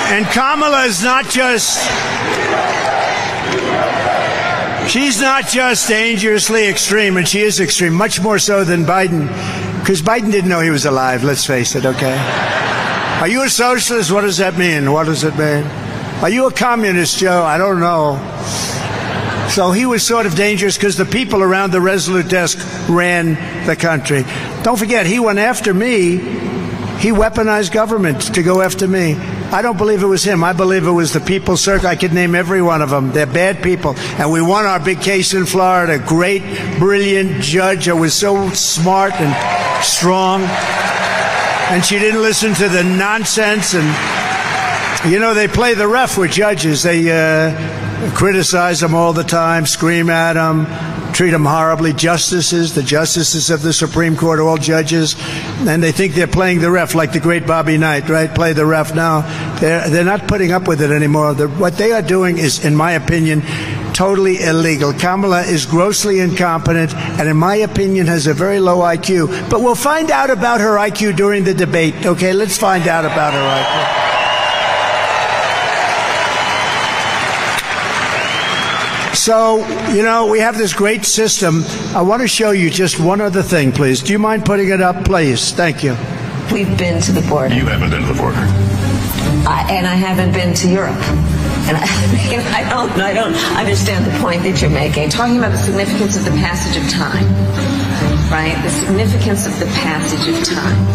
Speaker 1: And Kamala is not just, she's not just dangerously extreme, and she is extreme, much more so than Biden, because Biden didn't know he was alive, let's face it, okay? Are you a socialist? What does that mean? What does it mean? Are you a communist, Joe? I don't know. So he was sort of dangerous because the people around the Resolute desk ran the country. Don't forget, he went after me. He weaponized government to go after me. I don't believe it was him. I believe it was the People's Circle. I could name every one of them. They're bad people. And we won our big case in Florida. Great, brilliant judge who was so smart and strong. And she didn't listen to the nonsense. And, they play the ref with judges. They criticize them all the time, scream at them, treat them horribly. The justices of the Supreme Court, all judges, and they think they're playing the ref like the great Bobby Knight, right? Play the ref now. They're not putting up with it anymore. What they are doing is, in my opinion, totally illegal. Kamala is grossly incompetent and, in my opinion, has a very low IQ. But we'll find out about her IQ during the debate, okay? Let's find out about her IQ. So, we have this great system. I want to show you just one other thing, please. Do you mind putting it up, please? Thank you.
Speaker 2: We've been to the border.
Speaker 5: You haven't been to the border.
Speaker 2: And I haven't been to Europe. And I don't understand the point that you're making. Talking about the significance of the passage of time, right? The significance of the passage of time.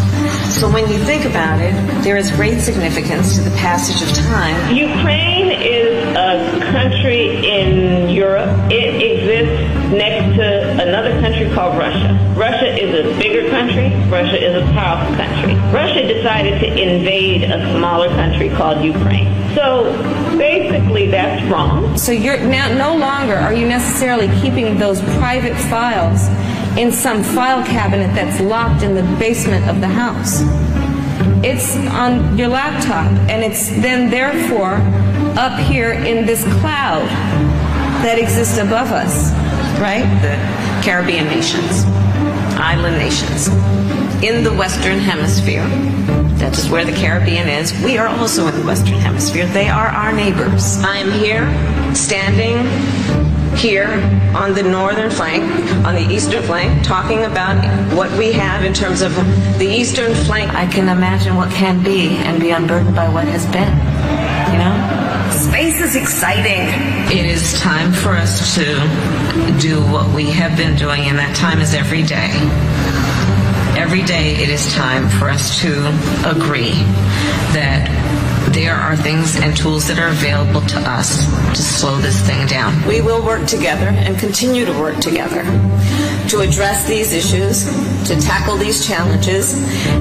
Speaker 2: So when you think about it, there is great significance to the passage of time.
Speaker 8: Ukraine is a country in Europe. It exists next to another country called Russia. Russia is a bigger country. Russia is a powerful country. Russia decided to invade a smaller country called Ukraine. So basically that's wrong.
Speaker 3: So you're now no longer are you necessarily keeping those private files in some file cabinet that's locked in the basement of the house. It's on your laptop, and it's then therefore up here in this cloud that exists above us, right?
Speaker 4: The Caribbean nations, island nations, in the Western Hemisphere. That is where the Caribbean is. We are also in the Western Hemisphere. They are our neighbors. I am here, standing here on the northern flank, on the eastern flank, talking about what we have in terms of the eastern flank. I can imagine what can be and be unburdened by what has been, Space is exciting. It is time for us to do what we have been doing, and that time is every day. Every day it is time for us to agree that there are things and tools that are available to us to slow this thing down. We will work together and continue to work together
Speaker 2: to address these issues, to tackle these challenges,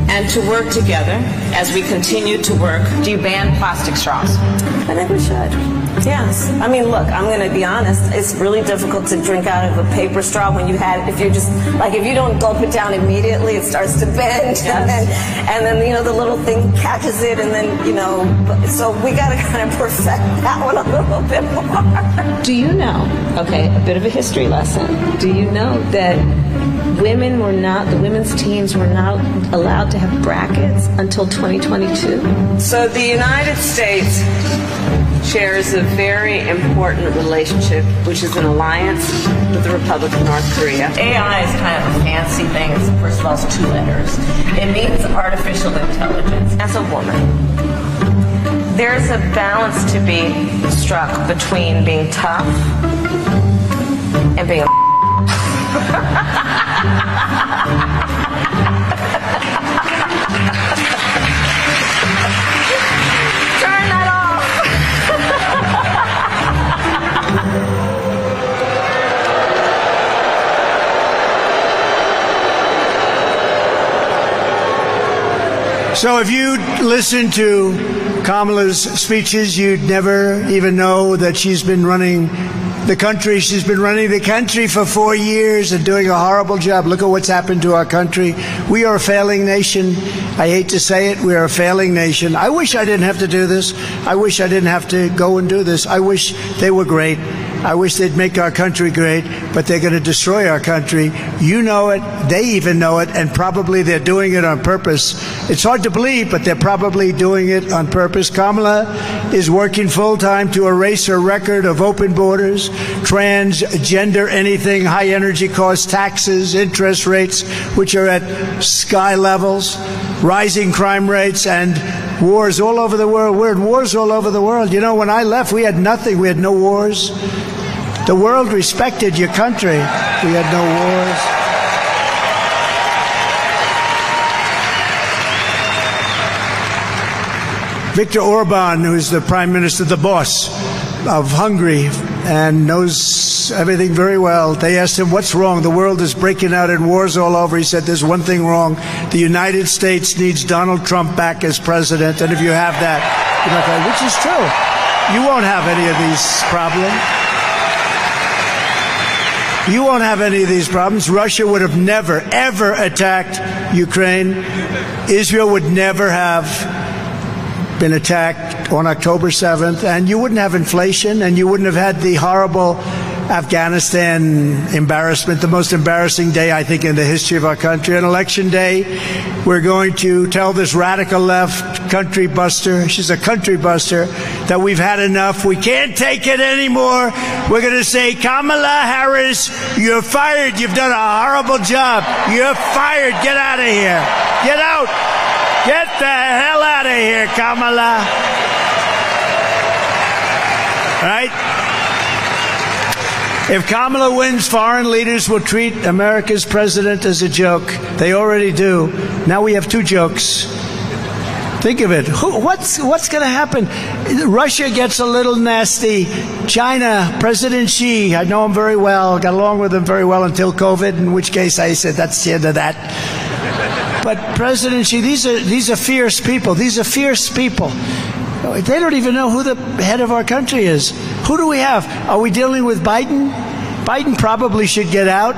Speaker 2: and to work together as we continue to work.
Speaker 4: Do you ban plastic straws?
Speaker 3: I think we should. Yes. I mean, look, I'm going to be honest. It's really difficult to drink out of a paper straw when you had, if you're just, like, if you don't gulp it down immediately, it starts to bend. Yes. And then, you know, the little thing catches it, and then, you know, so we got to kind of perfect that one a little bit more.
Speaker 4: Do you know, okay, a bit of a history lesson. Do you know that women were not, the women's teams were not allowed to have brackets until 2022?
Speaker 2: So the United States shares a very important relationship, which is an alliance with the Republic of North Korea.
Speaker 4: AI is kind of a fancy thing. First of all, it's 2 letters. It means artificial intelligence. As a woman, there's a balance to be struck between being tough and being a Turn that off.
Speaker 1: So if you listen to Kamala's speeches, you'd never even know that she's been running the country. She's been running the country for 4 years and doing a horrible job. Look at what's happened to our country. We are a failing nation. I hate to say it, we are a failing nation. I wish I didn't have to do this. I wish I didn't have to go and do this. I wish they were great. I wish they'd make our country great, but they're going to destroy our country. You know it, they even know it, and probably they're doing it on purpose. It's hard to believe, but they're probably doing it on purpose. Kamala is working full-time to erase her record of open borders, transgender anything, high energy costs, taxes, interest rates, which are at sky levels, rising crime rates, and wars all over the world. We're in wars all over the world. You know, when I left, we had nothing. We had no wars. The world respected your country. We had no wars. Viktor Orban, who's the prime minister, the boss of Hungary, and knows everything very well. They asked him, what's wrong? The world is breaking out in wars all over. He said, there's one thing wrong. The United States needs Donald Trump back as president. And if you have that, you're not going, which is true. You won't have any of these problems. You won't have any of these problems. Russia would have never, ever attacked Ukraine. Israel would never have been attacked on October 7th, and you wouldn't have inflation, and you wouldn't have had the horrible Afghanistan embarrassment, the most embarrassing day, I think, in the history of our country. On Election Day, we're going to tell this radical left country buster, she's a country buster, that we've had enough. We can't take it anymore. We're going to say, Kamala Harris, you're fired. You've done a horrible job. You're fired. Get out of here. Get out. Get the hell out of here, Kamala. Right? If Kamala wins, foreign leaders will treat America's president as a joke. They already do. Now we have 2 jokes. Think of it. What's going to happen? Russia gets a little nasty. China, President Xi, I know him very well, got along with him very well until COVID, in which case I said, that's the end of that. But President Xi, these are fierce people. These are fierce people. They don't even know who the head of our country is. Who do we have? Are we dealing with Biden? Biden probably should get out,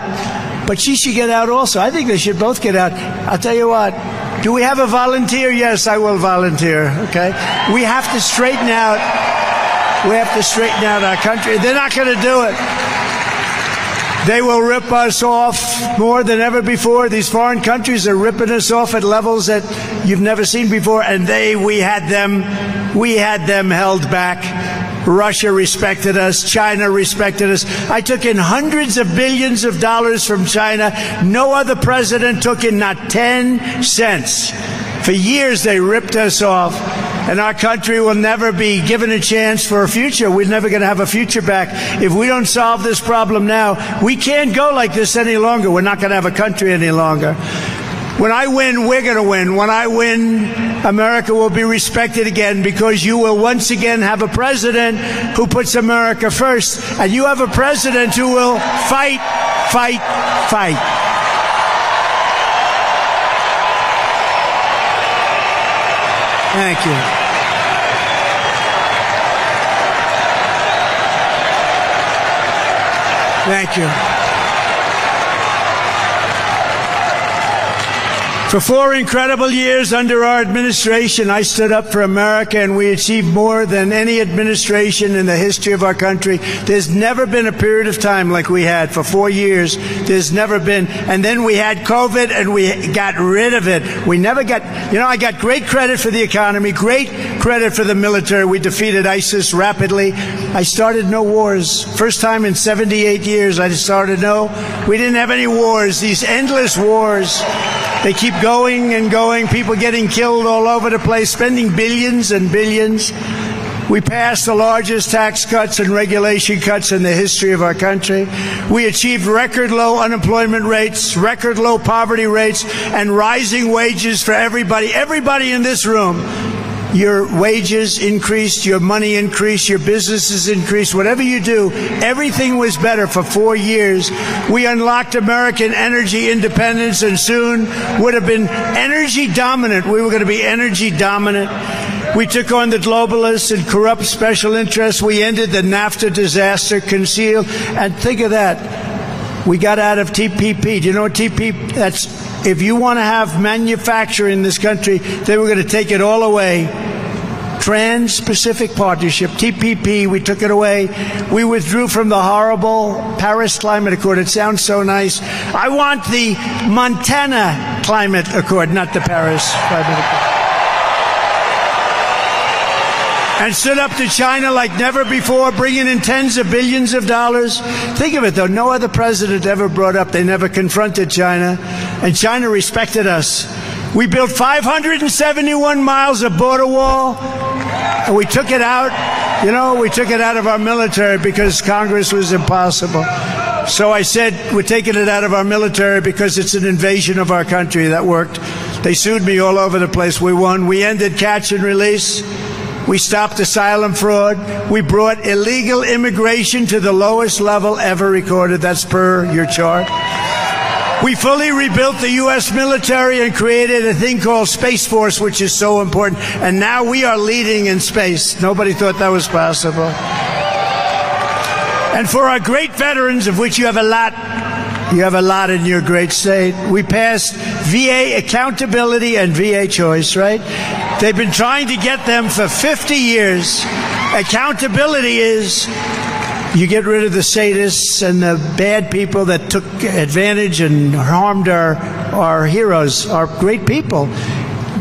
Speaker 1: but she should get out also. I think they should both get out. I'll tell you what. Do we have a volunteer? Yes, I will volunteer. Okay? We have to straighten out. We have to straighten out our country. They're not going to do it. They will rip us off more than ever before. These foreign countries are ripping us off at levels that you've never seen before, and we had them held back. Russia respected us. China respected us. I took in hundreds of billions of dollars from China. No other president took in not 10 cents. For years they ripped us off, and our country will never be given a chance for a future. We're never going to have a future back. If we don't solve this problem now, we can't go like this any longer. We're not going to have a country any longer. When I win, we're going to win. When I win, America will be respected again because you will once again have a president who puts America first. And you have a president who will fight, fight, fight. Thank you. Thank you. For 4 incredible years under our administration, I stood up for America, and we achieved more than any administration in the history of our country. There's never been a period of time like we had for 4 years. There's never been. And then we had COVID, and we got rid of it. We never got, I got great credit for the economy, great credit for the military. We defeated ISIS rapidly. I started no wars. First time in 78 years I started we didn't have any wars, these endless wars. They keep going and going, people getting killed all over the place, spending billions and billions. We passed the largest tax cuts and regulation cuts in the history of our country. We achieved record low unemployment rates, record low poverty rates, and rising wages for everybody. Everybody in this room. Your wages increased, your money increased, your businesses increased. Whatever you do, everything was better for 4 years. We unlocked American energy independence and soon would have been energy dominant. We were going to be energy dominant. We took on the globalists and corrupt special interests. We ended the NAFTA disaster, concealed. And think of that. We got out of TPP. Do you know what TPP? That's if you want to have manufacturing in this country, they were going to take it all away. Trans-Pacific Partnership, TPP, we took it away. We withdrew from the horrible Paris Climate Accord. It sounds so nice. I want the Montana Climate Accord, not the Paris Climate Accord. And stood up to China like never before, bringing in tens of billions of dollars. Think of it, though. No other president ever brought up. They never confronted China. And China respected us. We built 571 miles of border wall. And we took it out. We took it out of our military because Congress was impossible. So I said, we're taking it out of our military because it's an invasion of our country. That worked. They sued me all over the place. We won. We ended catch and release. We stopped asylum fraud. We brought illegal immigration to the lowest level ever recorded. That's per your chart. We fully rebuilt the U.S. military and created a thing called Space Force, which is so important. And now we are leading in space. Nobody thought that was possible. And for our great veterans, of which you have a lot in your great state, we passed VA accountability and VA choice, right? They've been trying to get them for 50 years. Accountability is you get rid of the sadists and the bad people that took advantage and harmed our heroes, our great people.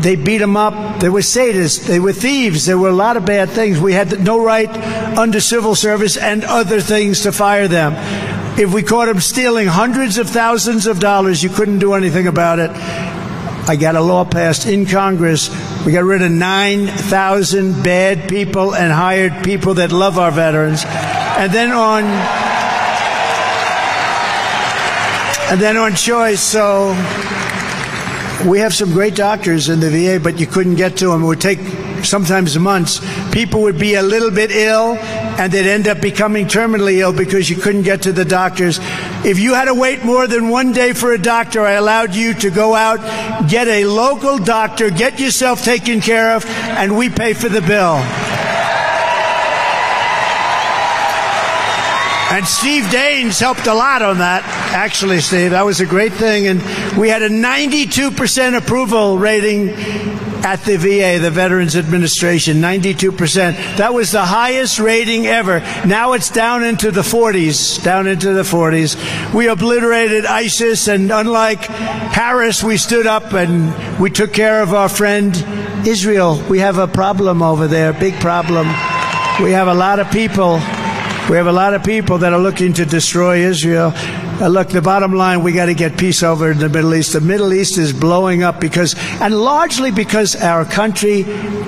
Speaker 1: They beat them up. They were sadists. They were thieves. There were a lot of bad things. We had no right under civil service and other things to fire them. If we caught them stealing hundreds of thousands of dollars, you couldn't do anything about it. I got a law passed in Congress. We got rid of 9,000 bad people and hired people that love our veterans. And then on choice, so we have some great doctors in the VA, but you couldn't get to them. It would take sometimes months. People would be a little bit ill, and they'd end up becoming terminally ill because you couldn't get to the doctors. If you had to wait more than 1 day for a doctor, I allowed you to go out, get a local doctor, get yourself taken care of, and we pay for the bill. And Steve Daines helped a lot on that. Actually, Steve, that was a great thing. And we had a 92% approval rating at the VA, the Veterans Administration, 92%. That was the highest rating ever. Now it's down into the 40s, We obliterated ISIS, and unlike Harris, we stood up and we took care of our friend Israel. We have a problem over there, big problem. We have a lot of people that are looking to destroy Israel. Look, the bottom line, we got to get peace over in the Middle East. The Middle East is blowing up largely because our country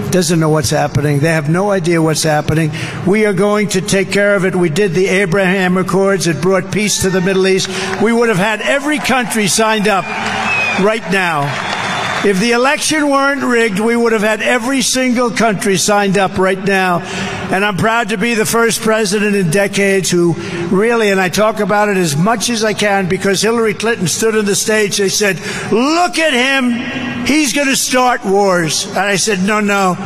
Speaker 1: doesn't know what's happening. They have no idea what's happening. We are going to take care of it. We did the Abraham Accords. It brought peace to the Middle East. We would have had every country signed up. right now. If the election weren't rigged, we would have had every single country signed up right now. And I'm proud to be the first president in decades who really, and I talk about it as much as I can because Hillary Clinton stood on the stage. They said, look at him. He's going to start wars. And I said, no.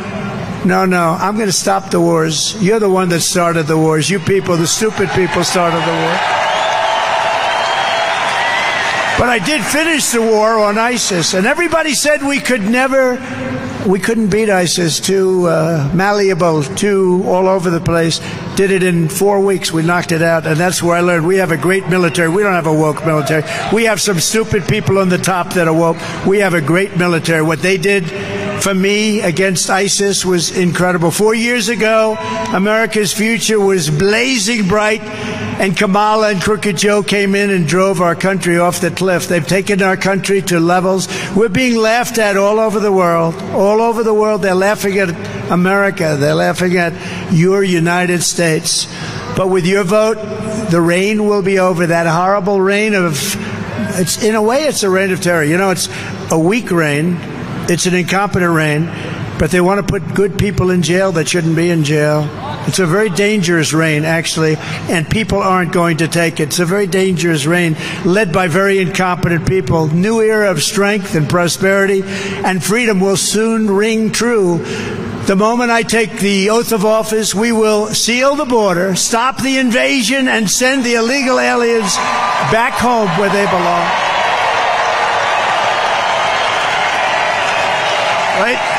Speaker 1: I'm going to stop the wars. You're the one that started the wars. You people, the stupid people, started the war. But I did finish the war on ISIS, and everybody said we couldn't beat ISIS, too malleable, too all over the place. Did it in 4 weeks. We knocked it out, and that's where I learned we have a great military. We don't have a woke military. We have some stupid people on the top that are woke. We have a great military. What they did for me against ISIS was incredible. 4 years ago, America's future was blazing bright, and Kamala and Crooked Joe came in and drove our country off the cliff. They've taken our country to levels. We're being laughed at all over the world. All over the world, they're laughing at America. They're laughing at your United States. But with your vote, the reign will be over. That horrible reign of, in a way, it's a reign of terror. You know, it's a weak reign. It's an incompetent reign. But they want to put good people in jail that shouldn't be in jail. It's a very dangerous reign, actually, and people aren't going to take it. It's a very dangerous reign led by very incompetent people. New era of strength and prosperity and freedom will soon ring true. The moment I take the oath of office, we will seal the border, stop the invasion, and send the illegal aliens back home where they belong. Right?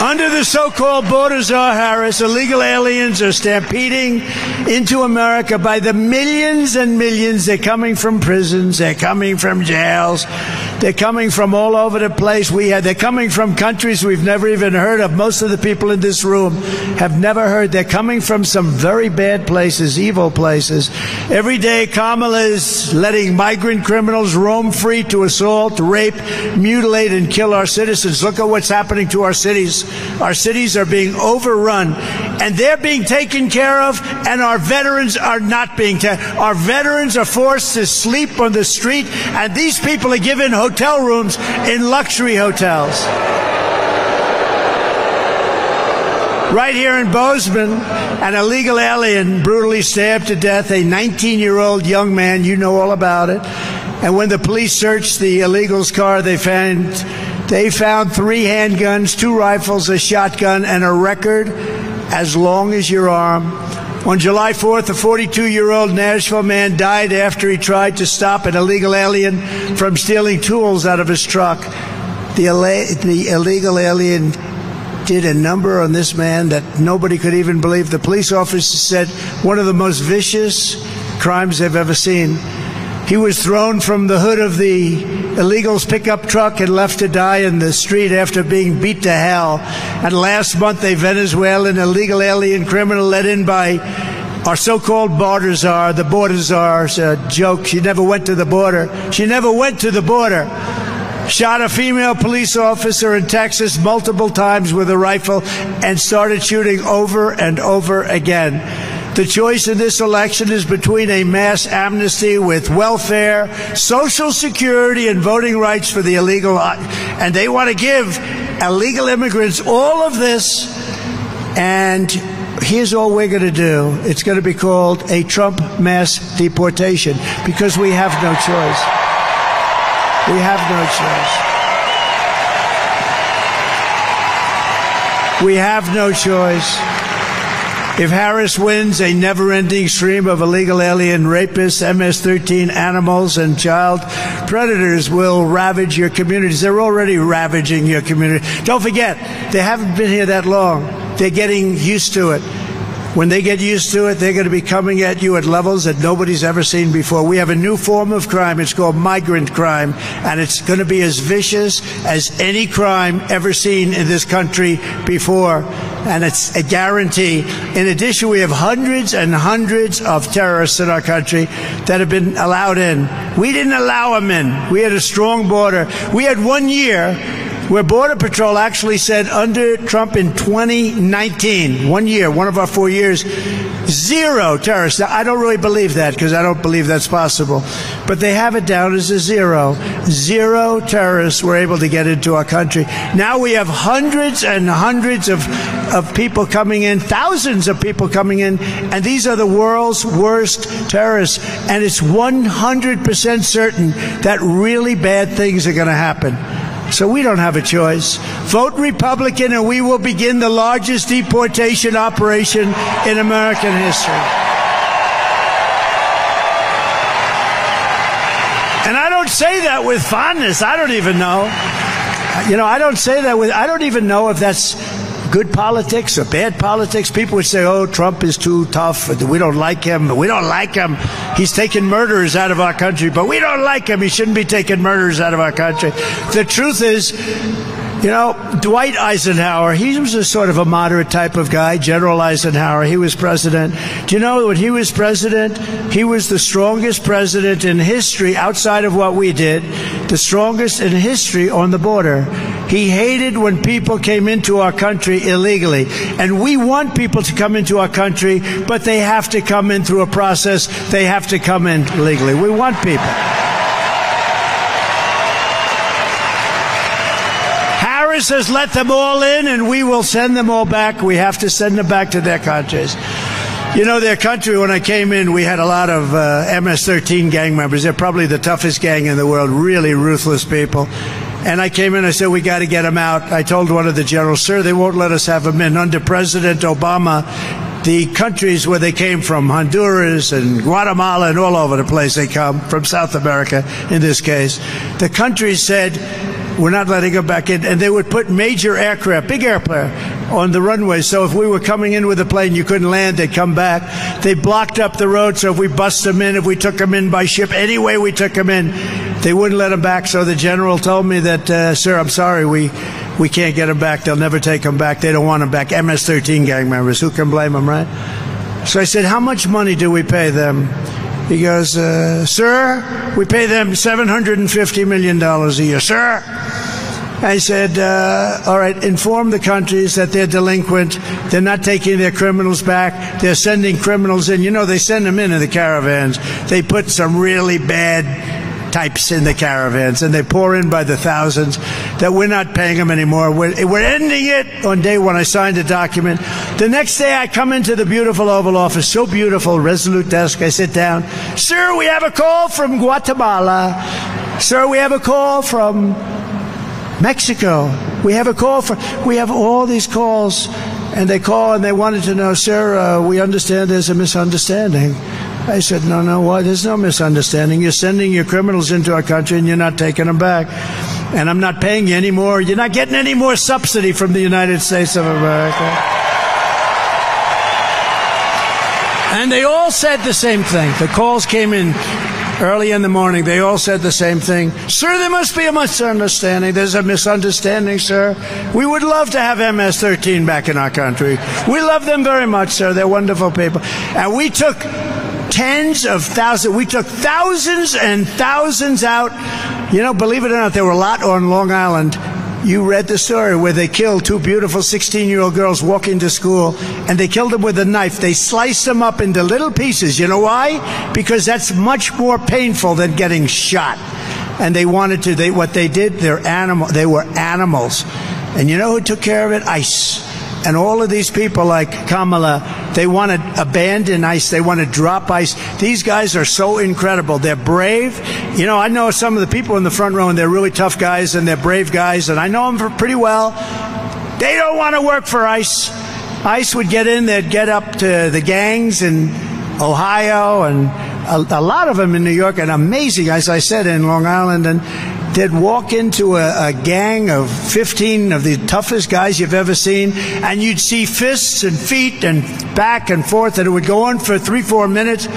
Speaker 1: Under the so-called border czar Harris, illegal aliens are stampeding into America by the millions and millions. They're coming from prisons. They're coming from jails. They're coming from all over the place. They're coming from countries we've never even heard of. Most of the people in this room have never heard. They're coming from some very bad places, evil places. Every day, Kamala is letting migrant criminals roam free to assault, rape, mutilate, and kill our citizens. Look at what's happening to our cities. Our cities are being overrun, and they're being taken care of, and our veterans are not being taken. Our veterans are forced to sleep on the street, and these people are given hotel rooms in luxury hotels. Right here in Bozeman, an illegal alien brutally stabbed to death a 19-year-old young man. You know all about it. And when the police searched the illegal's car, they found 3 handguns, 2 rifles, a shotgun, and a record as long as your arm. On July 4th, a 42-year-old Nashville man died after he tried to stop an illegal alien from stealing tools out of his truck. The illegal alien did a number on this man that nobody could even believe. The police officer said one of the most vicious crimes they've ever seen. He was thrown from the hood of the illegals' pickup truck and left to die in the street after being beat to hell. And last month, a Venezuelan illegal alien criminal let in by our so-called border czar. The border czar's a joke. She never went to the border. She never went to the border. Shot a female police officer in Texas multiple times with a rifle and started shooting over and over again. The choice in this election is between a mass amnesty with welfare, Social Security, and voting rights for the illegal. And they want to give illegal immigrants all of this. And here's all we're going to do. It's going to be called a Trump mass deportation because we have no choice. We have no choice. We have no choice. If Harris wins, a never-ending stream of illegal alien rapists, MS-13 animals, and child predators will ravage your communities. They're already ravaging your community. Don't forget, they haven't been here that long. They're getting used to it. When they get used to it, they're going to be coming at you at levels that nobody's ever seen before. We have a new form of crime. It's called migrant crime, and it's going to be as vicious as any crime ever seen in this country before, and it's a guarantee. In addition, we have hundreds and hundreds of terrorists in our country that have been allowed in. We didn't allow them in. We had a strong border. We had 1 year where Border Patrol actually said under Trump in 2019, 1 year, one of our 4 years, 0 terrorists. Now, I don't really believe that because I don't believe that's possible. But they have it down as a 0. 0 terrorists were able to get into our country. Now we have hundreds and hundreds of people coming in, thousands of people coming in, and these are the world's worst terrorists. And it's 100% certain that really bad things are going to happen. So we don't have a choice. Vote Republican and we will begin the largest deportation operation in American history. And I don't say that with fondness. I don't even know. I don't say that with, I don't even know if that's good politics or bad politics. People would say, oh, Trump is too tough. We don't like him. We don't like him. He's taking murderers out of our country, but we don't like him. He shouldn't be taking murderers out of our country. The truth is, Dwight Eisenhower, he was a sort of a moderate type of guy. General Eisenhower, he was president. Do you know when he was president, he was the strongest president in history outside of what we did, the strongest in history on the border. He hated when people came into our country illegally. And we want people to come into our country, but they have to come in through a process. They have to come in legally. We want people. Harris has let them all in, and we will send them all back. We have to send them back to their countries. Their country, when I came in, we had a lot of MS-13 gang members. They're probably the toughest gang in the world, really ruthless people. And I came in, I said, we got to get them out. I told one of the generals, sir, they won't let us have them in. Under President Obama, the countries where they came from, Honduras and Guatemala and all over the place they come, from South America in this case, the countries said, we're not letting them back in. And they would put major aircraft, big airplane, on the runway. So if we were coming in with a plane, you couldn't land, they'd come back. They blocked up the road, so if we bust them in, if we took them in by ship, any way we took them in, they wouldn't let them back. So the general told me that, sir, I'm sorry, we can't get them back. They'll never take them back. They don't want them back. MS-13 gang members. Who can blame them, right? So I said, how much money do we pay them? He goes, sir, we pay them $750 million a year. Sir? I said, all right, inform the countries that they're delinquent. They're not taking their criminals back. They're sending criminals in. They send them in the caravans. They put some really bad types in the caravans, and they pour in by the thousands, that we're not paying them anymore. We're ending it on day one. I signed a document. The next day I come into the beautiful Oval Office, so beautiful, resolute desk. I sit down. Sir, we have a call from Guatemala. Sir, we have a call from Mexico. We have a call we have all these calls, and they call and they wanted to know, sir, we understand there's a misunderstanding. I said, no, why? There's no misunderstanding. You're sending your criminals into our country and you're not taking them back. And I'm not paying you any more. You're not getting any more subsidy from the United States of America. And they all said the same thing. The calls came in early in the morning. They all said the same thing. Sir, there must be a misunderstanding. There's a misunderstanding, sir. We would love to have MS-13 back in our country. We love them very much, sir. They're wonderful people. And we took tens of thousands. We took thousands and thousands out. Believe it or not, there were a lot on Long Island. You read the story where they killed 2 beautiful 16-year-old girls walking to school, and they killed them with a knife. They sliced them up into little pieces. You know why? Because that's much more painful than getting shot. And they wanted to. What they did, they were animals. And you know who took care of it? ICE. And all of these people like Kamala, they want to abandon ICE. They want to drop ICE. These guys are so incredible. They're brave. I know some of the people in the front row, and they're really tough guys, and they're brave guys, and I know them pretty well. They don't want to work for ICE. ICE would get in. They'd get up to the gangs in Ohio and a lot of them in New York, and amazing, as I said, in Long Island, and they'd walk into a gang of 15 of the toughest guys you've ever seen, and you'd see fists and feet and back and forth, and it would go on for 3-4 minutes,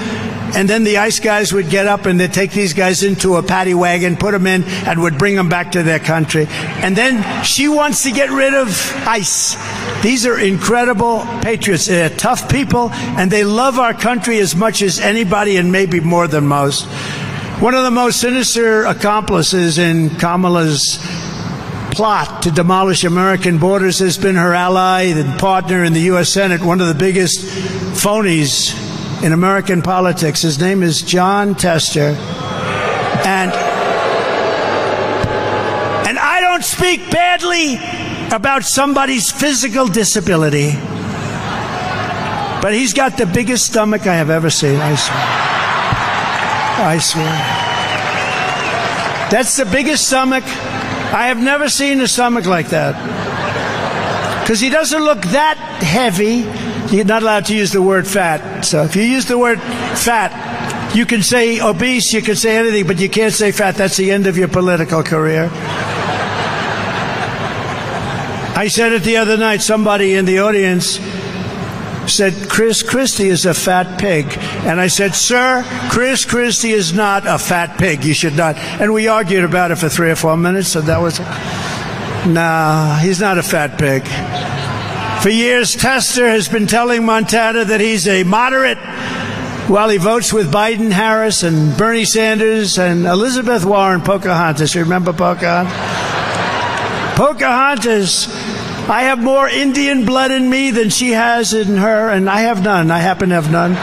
Speaker 1: and then the ICE guys would get up and they'd take these guys into a paddy wagon, put them in, and would bring them back to their country. And then she wants to get rid of ICE. These are incredible patriots. They're tough people, and they love our country as much as anybody, and maybe more than most. One of the most sinister accomplices in Kamala's plot to demolish American borders has been her ally and partner in the U.S. Senate, one of the biggest phonies in American politics. His name is Jon Tester. And I don't speak badly about somebody's physical disability, but he's got the biggest stomach I have ever seen, I swear. I swear. That's the biggest stomach. I have never seen a stomach like that. Because he doesn't look that heavy. You're not allowed to use the word fat. So if you use the word fat, you can say obese, you can say anything, but you can't say fat. That's the end of your political career. I said it the other night. Somebody in the audience said, Chris Christie is a fat pig. And I said, sir, Chris Christie is not a fat pig. You should not. And we argued about it for 3 or 4 minutes. So that was, nah, he's not a fat pig. For years, Tester has been telling Montana that he's a moderate while he votes with Biden, Harris, and Bernie Sanders, and Elizabeth Warren, Pocahontas. You remember Pocahontas? Pocahontas, I have more Indian blood in me than she has in her, and I have none. I happen to have none.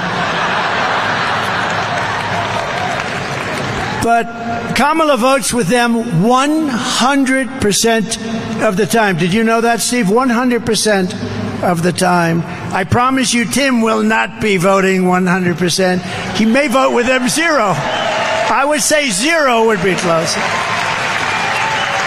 Speaker 1: But Kamala votes with them 100% of the time. Did you know that, Steve? 100% of the time. I promise you, Tim will not be voting 100%. He may vote with them 0. I would say 0 would be close.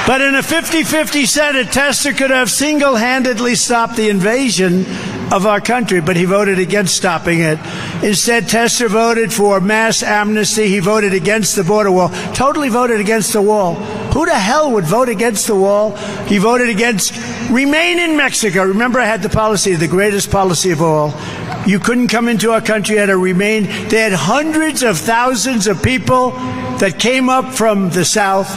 Speaker 1: But in a 50-50 Senate, Tester could have single-handedly stopped the invasion of our country, but he voted against stopping it. Instead, Tester voted for mass amnesty. He voted against the border wall. Totally voted against the wall. Who the hell would vote against the wall? He voted against remain in Mexico. Remember, I had the policy, the greatest policy of all. You couldn't come into our country, you had to remain. They had hundreds of thousands of people that came up from the South.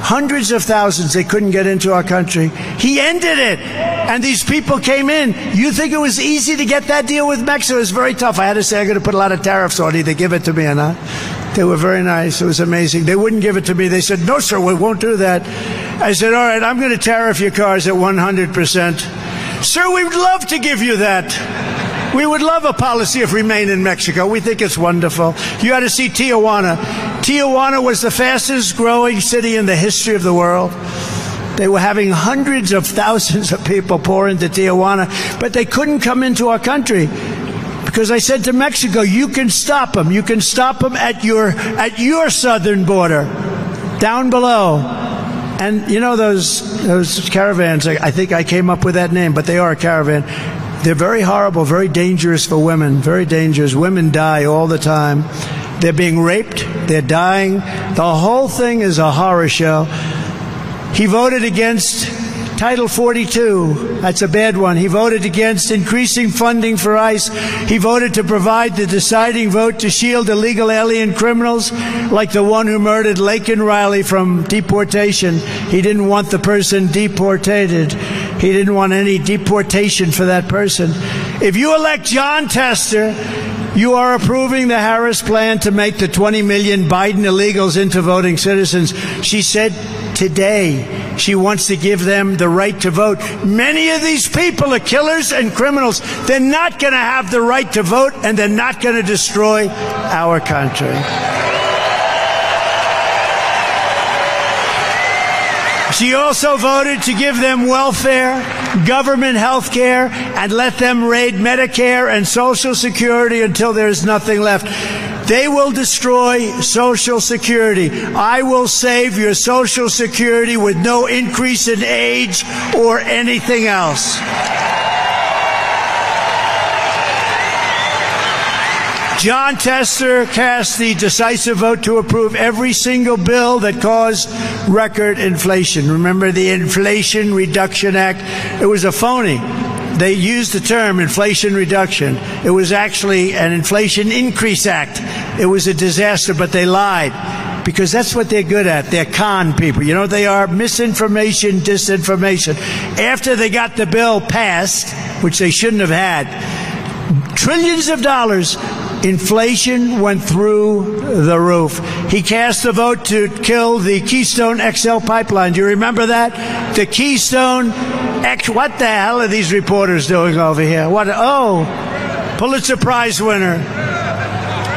Speaker 1: Hundreds of thousands, they couldn't get into our country. He ended it, and these people came in. You think it was easy to get that deal with Mexico? It was very tough. I had to say, I'm going to put a lot of tariffs on it. They give it to me or not. They were very nice. It was amazing. They wouldn't give it to me. They said, no, sir, we won't do that. I said, all right, I'm going to tariff your cars at 100%. Sir, we would love to give you that. We would love a policy of remain in Mexico. We think it's wonderful. You ought to see Tijuana. Tijuana was the fastest growing city in the history of the world. They were having hundreds of thousands of people pour into Tijuana, but they couldn't come into our country. Because I said to Mexico, you can stop them. You can stop them at your southern border, down below. And you know those caravans, I think I came up with that name, but they are a caravan. They're very horrible, very dangerous for women, very dangerous. Women die all the time. They're being raped. They're dying. The whole thing is a horror show. He voted against Title 42. That's a bad one. He voted against increasing funding for ICE. He voted to provide the deciding vote to shield illegal alien criminals like the one who murdered Laken Riley from deportation. He didn't want the person deported. He didn't want any deportation for that person. If you elect Jon Tester, you are approving the Harris plan to make the 20 million Biden illegals into voting citizens. She said today she wants to give them the right to vote. Many of these people are killers and criminals. They're not going to have the right to vote, and they're not going to destroy our country. She also voted to give them welfare, government health care, and let them raid Medicare and Social Security until there's nothing left. They will destroy Social Security. I will save your Social Security with no increase in age or anything else. Jon Tester cast the decisive vote to approve every single bill that caused record inflation. Remember the Inflation Reduction Act? It was a phony. They used the term inflation reduction. It was actually an Inflation Increase Act. It was a disaster, but they lied. Because that's what they're good at. They're con people. You know what they are? Misinformation, disinformation. After they got the bill passed, which they shouldn't have had, trillions of dollars Inflation went through the roof. He cast a vote to kill the Keystone XL pipeline. Do you remember that? The Keystone X. What the hell are these reporters doing over here? What? Oh, Pulitzer Prize winner.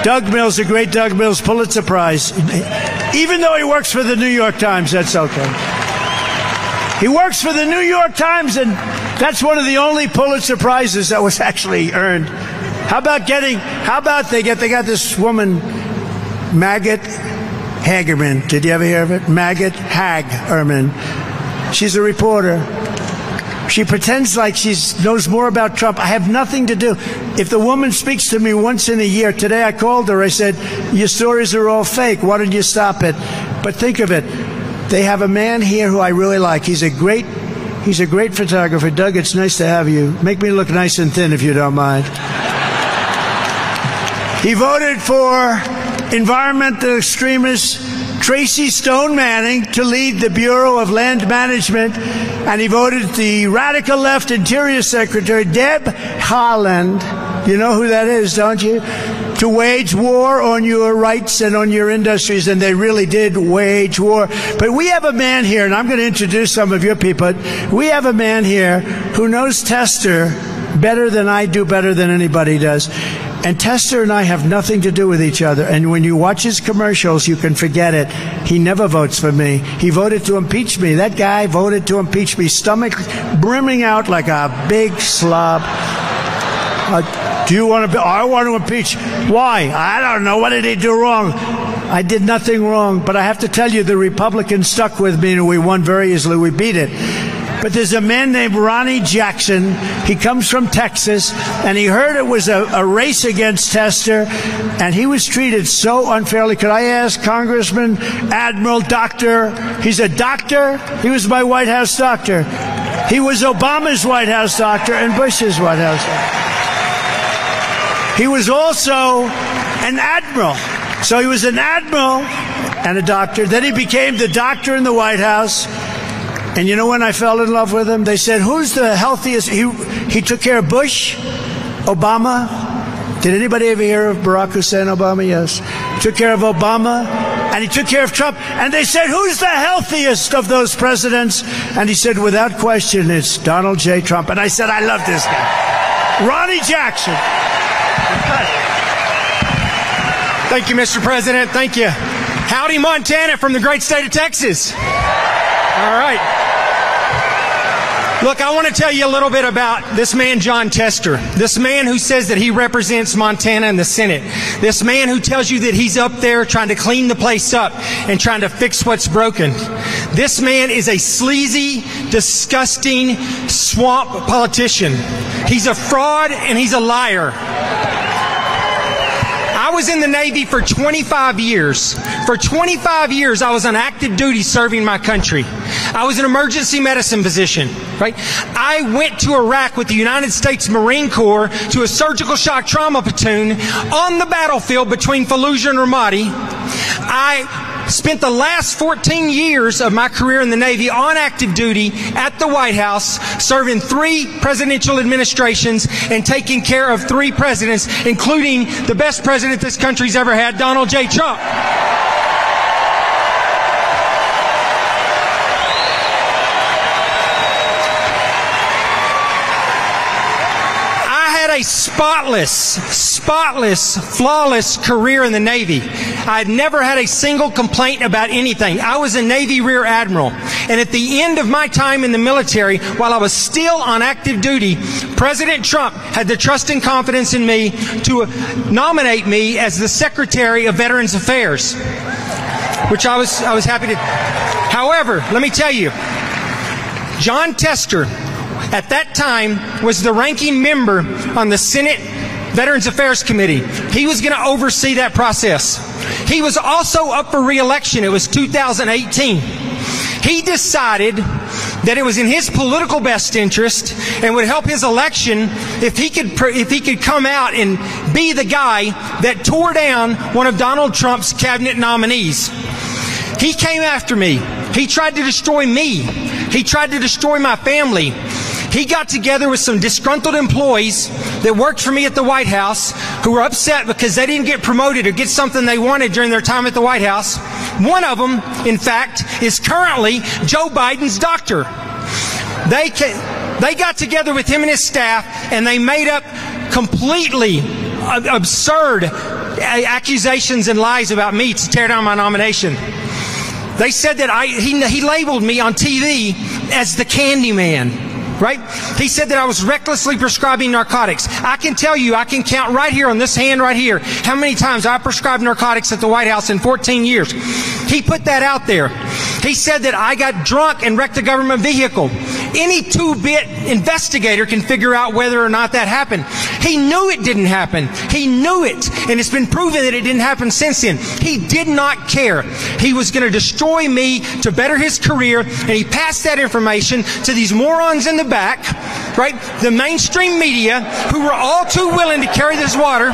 Speaker 1: Doug Mills, the great Doug Mills, Pulitzer Prize. Even though he works for the New York Times, that's okay. He works for the New York Times, and that's one of the only Pulitzer Prizes that was actually earned. How about they got this woman, Maggot Hagerman. Did you ever hear of it? Maggot Hagerman. She's a reporter. She pretends like she knows more about Trump. I have nothing to do. If the woman speaks to me once in a year, today I called her. I said, your stories are all fake. Why don't you stop it? But think of it. They have a man here who I really like. He's a great photographer. Doug, it's nice to have you. Make me look nice and thin if you don't mind. He voted for environmental extremist Tracy Stone Manning to lead the Bureau of Land Management, and he voted the radical left Interior Secretary Deb Haaland, you know who that is, don't you, to wage war on your rights and on your industries, and they really did wage war. But we have a man here, and I'm going to introduce some of your people. We have a man here who knows Tester better than I do, better than anybody does. And Tester and I have nothing to do with each other. And when you watch his commercials, you can forget it. He never votes for me. He voted to impeach me. That guy voted to impeach me, stomach brimming out like a big slob. Do you want to? I want to impeach. Why? I don't know. What did he do wrong? I did nothing wrong. But I have to tell you, the Republicans stuck with me, and we won very easily. We beat it. But there's a man named Ronnie Jackson. He comes from Texas, and he heard it was a race against Tester, and he was treated so unfairly. Could I ask Congressman, Admiral, Doctor? He's a doctor. He was my White House doctor. He was Obama's White House doctor and Bush's White House doctor. He was also an admiral. So he was an admiral and a doctor. Then he became the doctor in the White House. And you know when I fell in love with him? They said, who's the healthiest? He took care of Bush, Obama. Did anybody ever hear of Barack Hussein Obama? Yes. He took care of Obama, and he took care of Trump. And they said, who's the healthiest of those presidents? And he said, without question, it's Donald J. Trump. And I said, I love this guy. Ronnie Jackson.
Speaker 11: Thank you, Mr. President. Thank you. Howdy, Montana, from the great state of Texas. All right. Look, I want to tell you a little bit about this man, John Tester. This man who says that he represents Montana in the Senate. This man who tells you that he's up there trying to clean the place up and trying to fix what's broken. This man is a sleazy, disgusting, swamp politician. He's a fraud and he's a liar. I was in the Navy for 25 years. For 25 years, I was on active duty serving my country. I was an emergency medicine physician, right? I went to Iraq with the United States Marine Corps to a surgical shock trauma platoon on the battlefield between Fallujah and Ramadi. I spent the last 14 years of my career in the Navy on active duty at the White House, serving 3 presidential administrations and taking care of 3 presidents, including the best president this country's ever had, Donald J. Trump. A spotless, flawless career in the Navy. I had never had a single complaint about anything. I was a Navy Rear Admiral. And at the end of my time in the military, while I was still on active duty, President Trump had the trust and confidence in me to nominate me as the Secretary of Veterans Affairs, which I was happy to. However, let me tell you, John Tester, at that time, was the ranking member on the Senate Veterans Affairs Committee. He was going to oversee that process. He was also up for re-election. It was 2018. He decided that it was in his political best interest and would help his election if he could come out and be the guy that tore down one of Donald Trump's cabinet nominees. He came after me. He tried to destroy me. He tried to destroy my family. He got together with some disgruntled employees that worked for me at the White House who were upset because they didn't get promoted or get something they wanted during their time at the White House. One of them, in fact, is currently Joe Biden's doctor. They got together with him and his staff, and they made up completely absurd accusations and lies about me to tear down my nomination. They said that he labeled me on TV as the candy man. Right? He said that I was recklessly prescribing narcotics. I can tell you, I can count right here on this hand right here how many times I prescribed narcotics at the White House in 14 years. He put that out there. He said that I got drunk and wrecked a government vehicle. Any two-bit investigator can figure out whether or not that happened. He knew it didn't happen. He knew it. And it's been proven that it didn't happen since then. He did not care. He was going to destroy me to better his career, and he passed that information to these morons in the back, right? The mainstream media, who were all too willing to carry this water.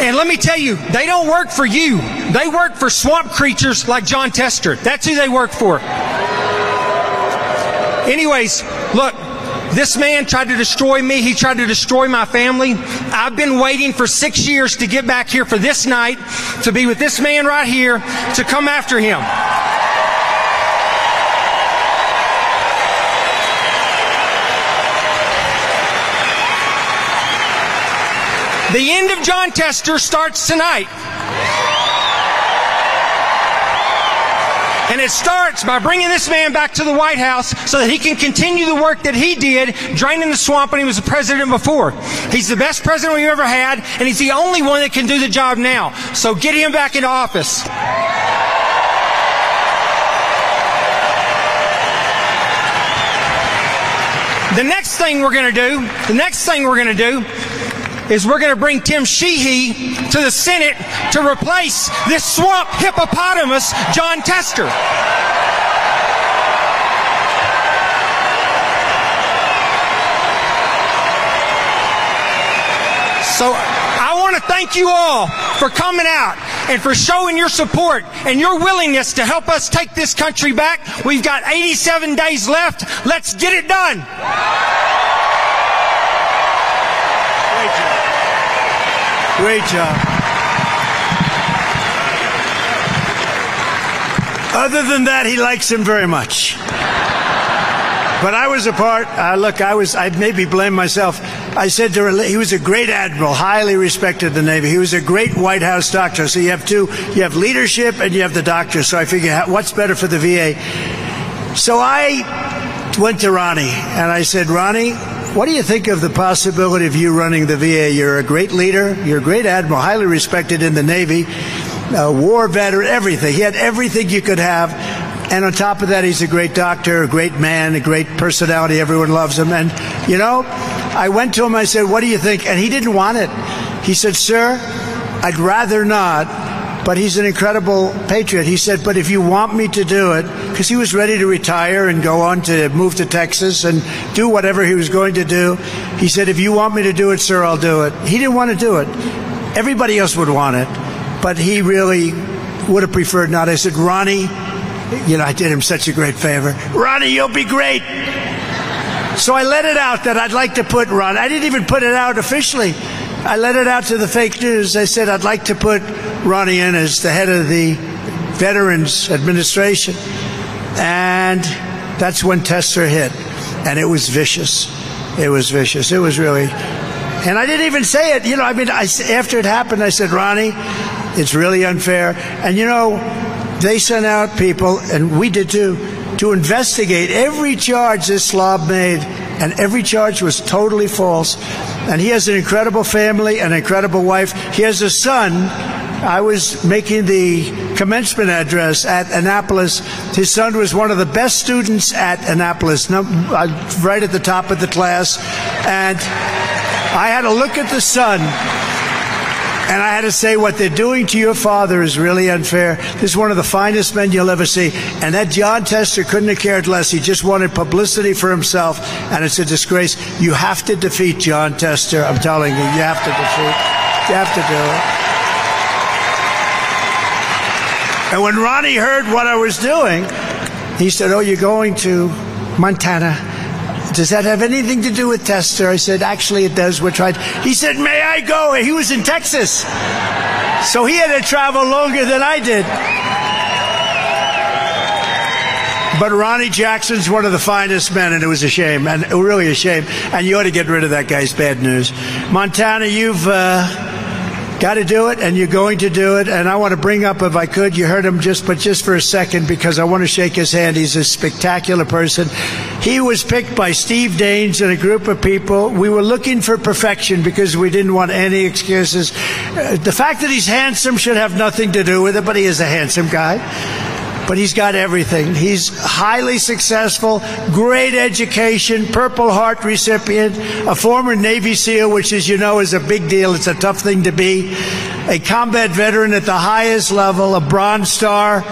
Speaker 11: And let me tell you, they don't work for you. They work for swamp creatures like John Tester. That's who they work for. Anyways, look, this man tried to destroy me. He tried to destroy my family. I've been waiting for 6 years to get back here for this night, to be with this man right here, to come after him. The end of John Tester starts tonight. And it starts by bringing this man back to the White House so that he can continue the work that he did draining the swamp when he was the president before. He's the best president we've ever had, and he's the only one that can do the job now. So get him back into office. The next thing we're going to do is we're going to bring Tim Sheehy to the Senate to replace this swamp hippopotamus, John Tester. So I want to thank you all for coming out and for showing your support and your willingness to help us take this country back. We've got 87 days left. Let's get it done.
Speaker 1: Great job. Other than that, he likes him very much. But I was a part, I maybe blame myself. I said to her, he was a great admiral, highly respected in the Navy. He was a great White House doctor. So you have two, you have leadership and you have the doctor. So I figured, what's better for the VA? So I went to Ronnie and I said, Ronnie, what do you think of the possibility of you running the VA? You're a great leader. You're a great admiral, highly respected in the Navy, war veteran, everything. He had everything you could have. And on top of that, he's a great doctor, a great man, a great personality. Everyone loves him. And, you know, I went to him, I said, what do you think? And he didn't want it. He said, sir, I'd rather not. But he's an incredible patriot. He said, but if you want me to do it, because he was ready to retire and go on to move to Texas and do whatever he was going to do. He said, if you want me to do it, sir, I'll do it. He didn't want to do it. Everybody else would want it. But he really would have preferred not. I said, Ronnie, you know, I did him such a great favor. Ronnie, you'll be great. So I let it out that I'd like to put Ron. I didn't even put it out officially. I let it out to the fake news. I said, I'd like to put Ronnie in as the head of the Veterans Administration. And that's when Tester hit. And it was vicious. It was vicious. It was really. And I didn't even say it. You know, I mean, after it happened, I said, Ronnie, it's really unfair. And, you know, they sent out people, and we did too, to investigate every charge this slob made. And every charge was totally false. And he has an incredible family, an incredible wife. He has a son. I was making the commencement address at Annapolis. His son was one of the best students at Annapolis, right at the top of the class. And I had to look at the son, and I had to say, what they're doing to your father is really unfair. This is one of the finest men you'll ever see. And that John Tester couldn't have cared less. He just wanted publicity for himself, and it's a disgrace. You have to defeat John Tester. I'm telling you, you have to defeat. You have to do it. And when Ronnie heard what I was doing, He said, oh, you're going to Montana. Does that have anything to do with Tester? I said, actually, it does. We're trying. He said, may I go? He was in Texas. So he had to travel longer than I did. But Ronnie Jackson's one of the finest men, and it was a shame, and really a shame. And you ought to get rid of that guy's bad news. Montana, you've got to do it, and you're going to do it. And I want to bring up, if I could, you heard him just for a second, because I want to shake his hand. He's a spectacular person. He was picked by Steve Daines and a group of people. We were looking for perfection because we didn't want any excuses. The fact that he's handsome should have nothing to do with it, but he is a handsome guy. But he's got everything. He's highly successful, great education, Purple Heart recipient, a former Navy SEAL, which, as you know, is a big deal. It's a tough thing to be. A combat veteran at the highest level, a Bronze Star.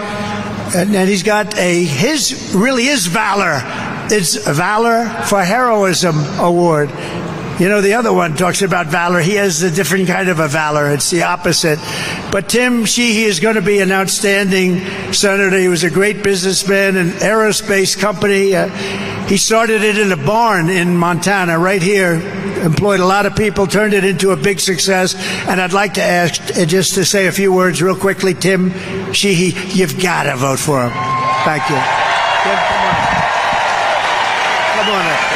Speaker 1: And he's got his valor. It's Valor for Heroism Award. You know, the other one talks about valor. He has a different kind of a valor. It's the opposite. But Tim Sheehy is going to be an outstanding senator. He was a great businessman, an aerospace company. He started it in a barn in Montana, right here. Employed a lot of people, turned it into a big success. And I'd like to ask, just to say a few words real quickly, Tim Sheehy, you've got to vote for him. Thank you. Tim, come on. Come on up.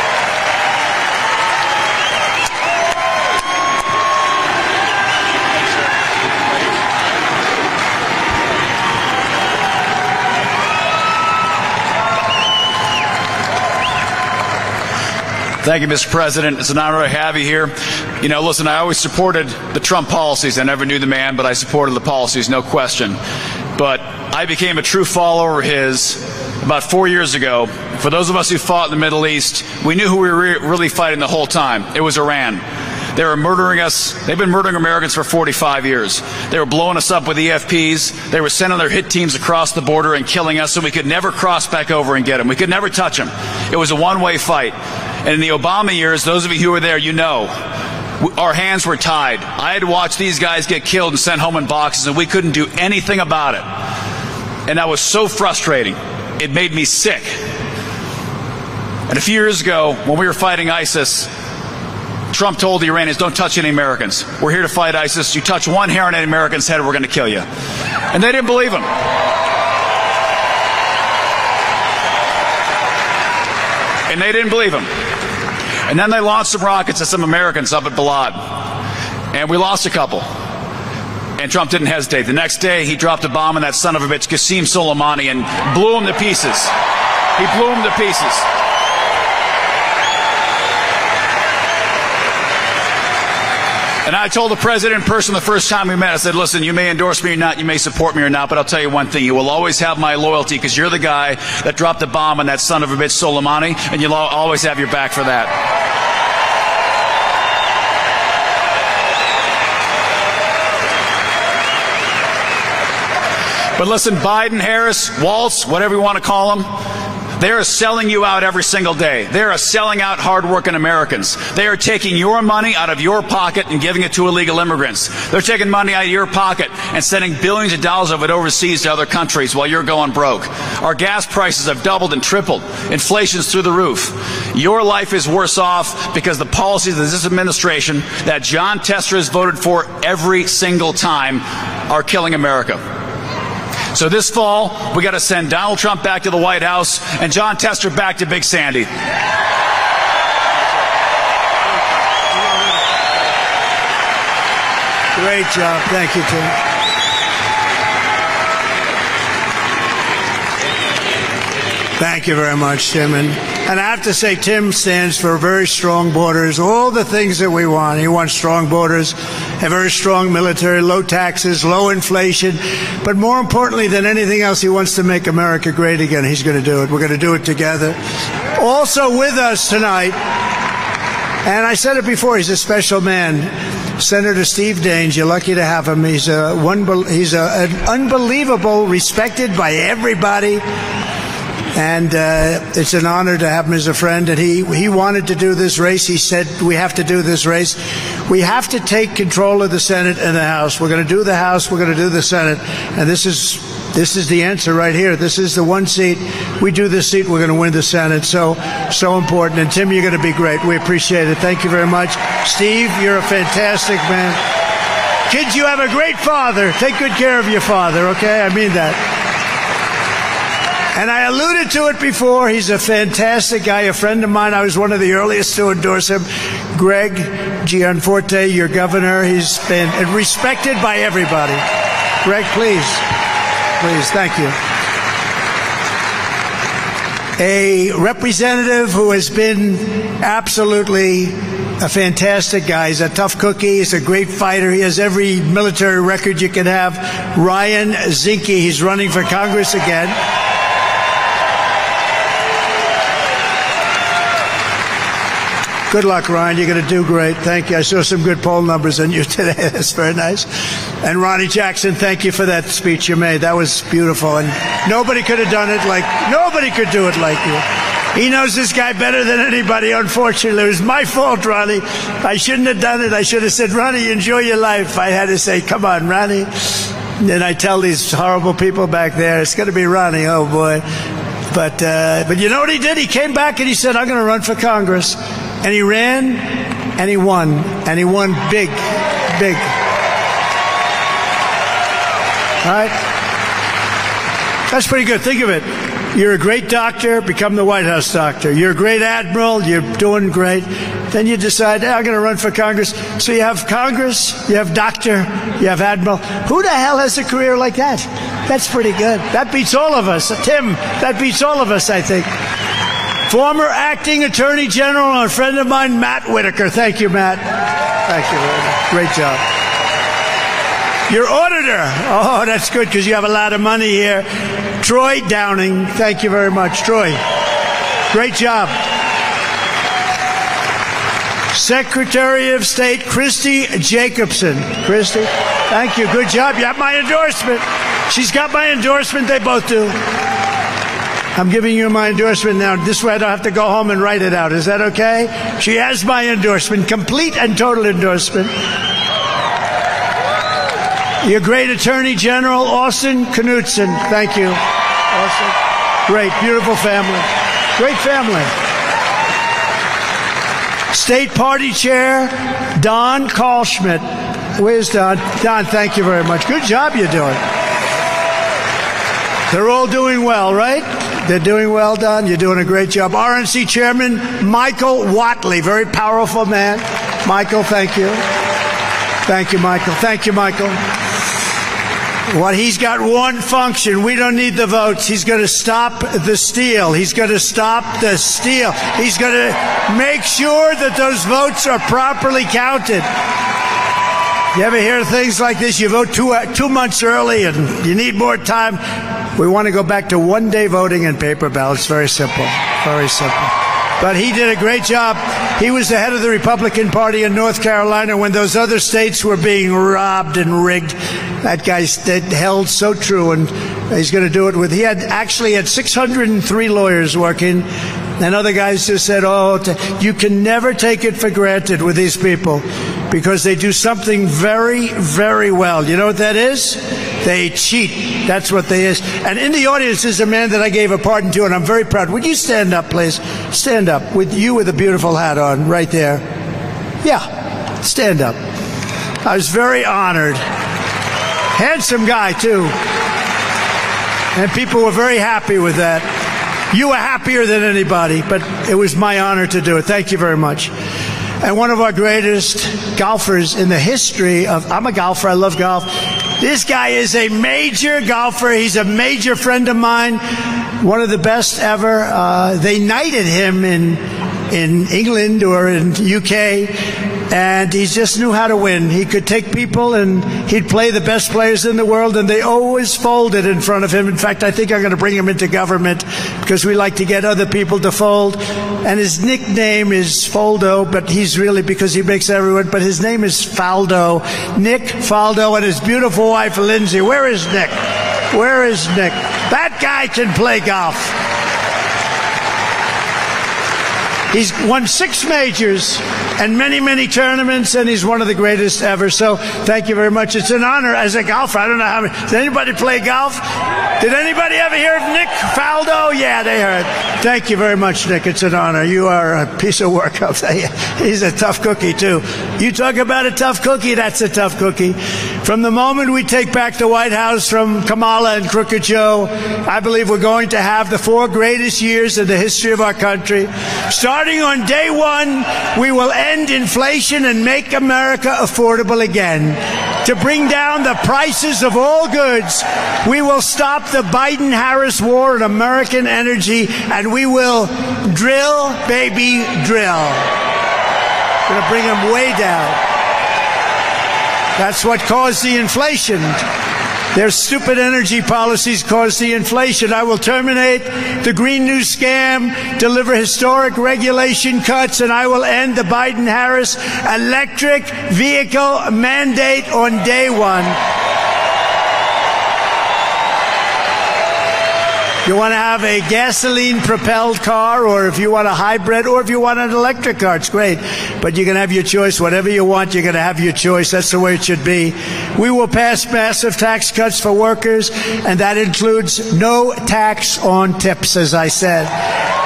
Speaker 12: Thank you, Mr. President. It's an honor to have you here. You know, listen, I always supported the Trump policies. I never knew the man, but I supported the policies, no question. But I became a true follower of his about 4 years ago. For those of us who fought in the Middle East, we knew who we were really fighting the whole time. It was Iran. They were murdering us. They've been murdering Americans for 45 years. They were blowing us up with EFPs. They were sending their hit teams across the border and killing us so we could never cross back over and get them. We could never touch them. It was a one-way fight. And in the Obama years, those of you who were there, you know, our hands were tied. I had to watch these guys get killed and sent home in boxes, and we couldn't do anything about it. And that was so frustrating. It made me sick. And a few years ago, when we were fighting ISIS, Trump told the Iranians, don't touch any Americans. We're here to fight ISIS. You touch one hair on any American's head, we're going to kill you. And they didn't believe him. And they didn't believe him. And then they launched some rockets at some Americans up at Balad. And we lost a couple. And Trump didn't hesitate. The next day, he dropped a bomb on that son of a bitch, Qasem Soleimani, and blew him to pieces. He blew him to pieces. And I told the president in person the first time we met, I said, listen, you may endorse me or not, you may support me or not, but I'll tell you one thing, you will always have my loyalty because you're the guy that dropped the bomb on that son of a bitch Soleimani, and you'll always have your back for that. But listen, Biden, Harris, Waltz, whatever you want to call them, they are selling you out every single day. They are selling out hardworking Americans. They are taking your money out of your pocket and giving it to illegal immigrants. They're taking money out of your pocket and sending billions of dollars of it overseas to other countries while you're going broke. Our gas prices have doubled and tripled. Inflation's through the roof. Your life is worse off because the policies of this administration that John Tester has voted for every single time are killing America. So this fall, we got to send Donald Trump back to the White House and John Tester back to Big Sandy.
Speaker 1: Great job. Thank you, Tim. Thank you very much, Tim. And I have to say, Tim stands for very strong borders, all the things that we want. He wants strong borders, a very strong military, low taxes, low inflation. But more importantly than anything else, he wants to make America great again. He's going to do it. We're going to do it together. Also with us tonight, and I said it before, he's a special man, Senator Steve Daines. You're lucky to have him. He's an unbelievable, respected by everybody. And it's an honor to have him as a friend. And he wanted to do this race. He said, we have to do this race. We have to take control of the Senate and the House. We're going to do the House. We're going to do the Senate. And this is This is the answer right here. This is the one seat. We do this seat, we're going to win the Senate. So important. And Tim, you're going to be great. We appreciate it. Thank you very much. Steve, you're a fantastic man. Kids, you have a great father. Take good care of your father, okay? I mean that. And I alluded to it before. He's a fantastic guy, a friend of mine. I was one of the earliest to endorse him. Greg Gianforte, your governor. He's been respected by everybody. Greg, please. Please, thank you. A representative who has been absolutely a fantastic guy. He's a tough cookie. He's a great fighter. He has every military record you can have. Ryan Zinke, he's running for Congress again. Good luck, Ryan. You're going to do great. Thank you. I saw some good poll numbers on you today. That's very nice. And Ronnie Jackson, thank you for that speech you made. That was beautiful. And nobody could have done it nobody could do it like you. He knows this guy better than anybody, unfortunately. It was my fault, Ronnie. I shouldn't have done it. I should have said, Ronnie, enjoy your life. I had to say, come on, Ronnie. And then I tell these horrible people back there, it's going to be Ronnie. Oh, boy. But you know what he did? He came back and he said, I'm going to run for Congress. And he ran, and he won. And he won big, big. All right? That's pretty good. Think of it. You're a great doctor, become the White House doctor. You're a great admiral, you're doing great. Then you decide, hey, I'm going to run for Congress. So you have Congress, you have doctor, you have admiral. Who the hell has a career like that? That's pretty good. That beats all of us. Tim, that beats all of us, I think. Former acting attorney general and a friend of mine, Matt Whitaker. Thank you, Matt. Thank you very much. Great job. Your auditor. Oh, that's good because you have a lot of money here. Troy Downing. Thank you very much, Troy. Great job. Secretary of State Christy Jacobson. Christy, thank you. Good job. You have my endorsement. She's got my endorsement. They both do. I'm giving you my endorsement now. This way I don't have to go home and write it out. Is that okay? She has my endorsement, complete and total endorsement. Your great Attorney General, Austin Knudsen. Thank you, Austin. Great, beautiful family. Great family. State Party Chair, Don Carlschmidt. Where's Don? Don, thank you very much. Good job you're doing. They're all doing well, right? They're doing well, Don. You're doing a great job. RNC Chairman Michael Watley, very powerful man. Michael, thank you. Thank you, Michael. Thank you, Michael. He's got one function. We don't need the votes. He's going to stop the steal. He's going to stop the steal. He's going to make sure that those votes are properly counted. You ever hear things like this? You vote 2 months early and you need more time. We want to go back to one-day voting and paper ballots. Very simple. Very simple. But he did a great job. He was the head of the Republican Party in North Carolina when those other states were being robbed and rigged. That guy held so true, and he's going to do it with... He actually had 603 lawyers working, and other guys just said, you can never take it for granted with these people because they do something very, very well. You know what that is? They cheat. That's what they is. And in the audience is a man that I gave a pardon to, and I'm very proud. Would you stand up, please? Stand up. With you with a beautiful hat on, right there. Yeah, stand up. I was very honored. Handsome guy, too. And people were very happy with that. You were happier than anybody, but it was my honor to do it. Thank you very much. And one of our greatest golfers in the history of... I'm a golfer. I love golf. This guy is a major golfer. He's a major friend of mine. One of the best ever. They knighted him in England or in UK. And he just knew how to win. He could take people and he'd play the best players in the world, and they always folded in front of him. In fact, I think I'm going to bring him into government because we like to get other people to fold. And his nickname is Foldo, but he's really, because he makes everyone, but his name is Faldo. Nick Faldo and his beautiful wife, Lindsay. Where is Nick? Where is Nick? That guy can play golf. He's won 6 majors and many, many tournaments, and he's one of the greatest ever. So thank you very much. It's an honor as a golfer. I don't know how many. Does anybody play golf? Did anybody ever hear of Nick Faldo? Yeah, they heard. Thank you very much, Nick. It's an honor. You are a piece of work, I'll tell you. He's a tough cookie, too. You talk about a tough cookie, that's a tough cookie. From the moment we take back the White House from Kamala and Crooked Joe, I believe we're going to have the 4 greatest years in the history of our country. Starting on day 1, we will end inflation and make America affordable again. To bring down the prices of all goods, we will stop the Biden-Harris war on American energy, and we will drill, baby, drill. We're going to bring them way down. That's what caused the inflation. Their stupid energy policies caused the inflation. I will terminate the Green New Scam, deliver historic regulation cuts, and I will end the Biden-Harris electric vehicle mandate on day 1. You want to have a gasoline-propelled car, or if you want a hybrid, or if you want an electric car, it's great. But you can have your choice. Whatever you want, you're going to have your choice. That's the way it should be. We will pass massive tax cuts for workers, and that includes no tax on tips, as I said.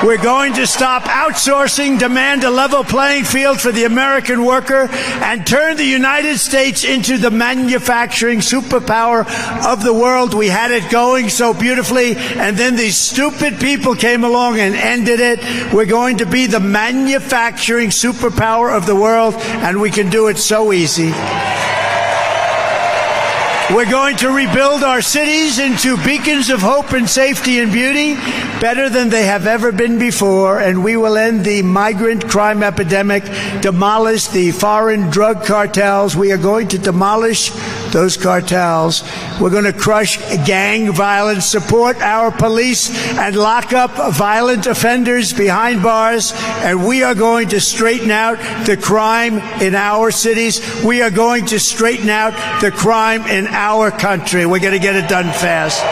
Speaker 1: We're going to stop outsourcing, demand a level playing field for the American worker, and turn the United States into the manufacturing superpower of the world. We had it going so beautifully, and then these stupid people came along and ended it. We're going to be the manufacturing superpower of the world, and we can do it so easy. We're going to rebuild our cities into beacons of hope and safety and beauty, better than they have ever been before, and we will end the migrant crime epidemic, demolish the foreign drug cartels. We are going to demolish those cartels. We're going to crush gang violence, support our police, and lock up violent offenders behind bars, and we are going to straighten out the crime in our cities. We are going to straighten out the crime in our country. We're going to get it done fast.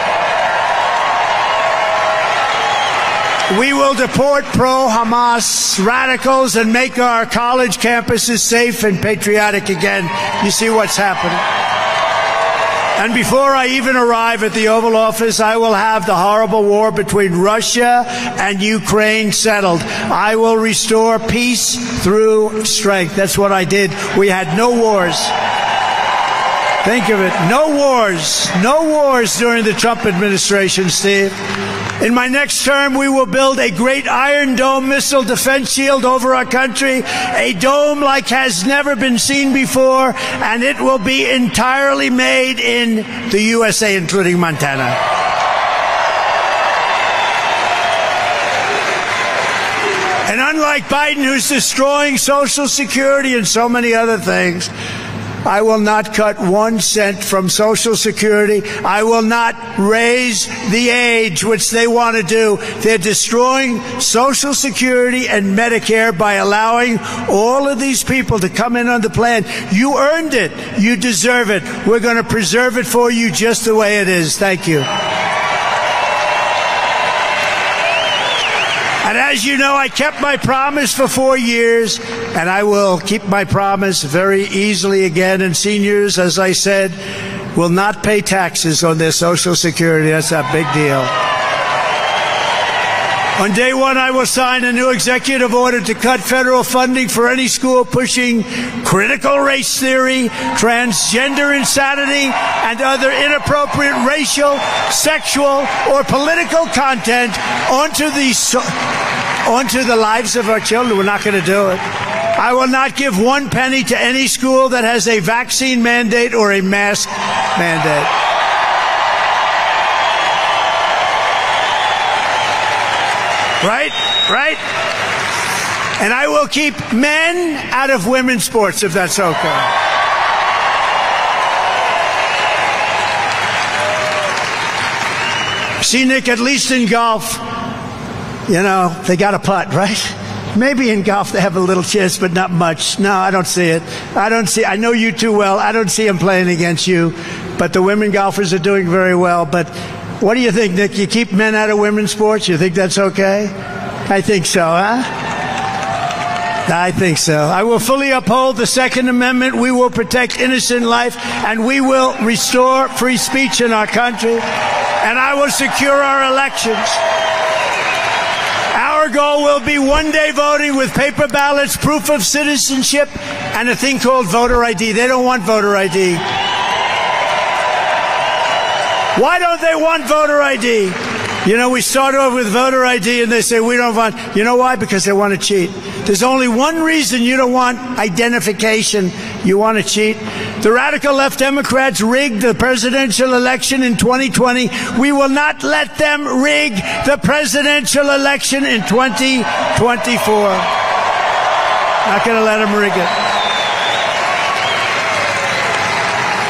Speaker 1: We will deport pro-Hamas radicals and make our college campuses safe and patriotic again. You see what's happening. And before I even arrive at the Oval Office, I will have the horrible war between Russia and Ukraine settled. I will restore peace through strength. That's what I did. We had no wars. Think of it. No wars. No wars during the Trump administration, Steve. In my next term, we will build a great Iron Dome missile defense shield over our country, a dome like has never been seen before, and it will be entirely made in the USA, including Montana. And unlike Biden, who's destroying Social Security and so many other things, I will not cut 1 cent from Social Security. I will not raise the age, which they want to do. They're destroying Social Security and Medicare by allowing all of these people to come in on the plan. You earned it. You deserve it. We're going to preserve it for you just the way it is. Thank you. And as you know, I kept my promise for 4 years, and I will keep my promise very easily again. And seniors, as I said, will not pay taxes on their Social Security. That's a big deal. On day 1, I will sign a new executive order to cut federal funding for any school pushing critical race theory, transgender insanity, and other inappropriate racial, sexual, or political content onto the lives of our children. We're not going to do it. I will not give 1 penny to any school that has a vaccine mandate or a mask mandate. Right? Right? And I will keep men out of women's sports, if that's okay. See, Nick, at least in golf, you know, they got a putt, right? Maybe in golf they have a little chance, but not much. No, I don't see it. I know you too well. I don't see them playing against you. But the women golfers are doing very well. But what do you think, Nick? You keep men out of women's sports? You think that's okay? I think so, huh? I think so. I will fully uphold the Second Amendment. We will protect innocent life, and we will restore free speech in our country. and I will secure our elections. Our goal will be one-day voting with paper ballots, proof of citizenship, and a thing called voter ID. They don't want voter ID. Why don't they want voter ID? You know, we start off with voter ID and they say we don't want. You know why? Because they want to cheat. There's only one reason you don't want identification. You want to cheat. The radical left Democrats rigged the presidential election in 2020. We will not let them rig the presidential election in 2024. Not going to let them rig it.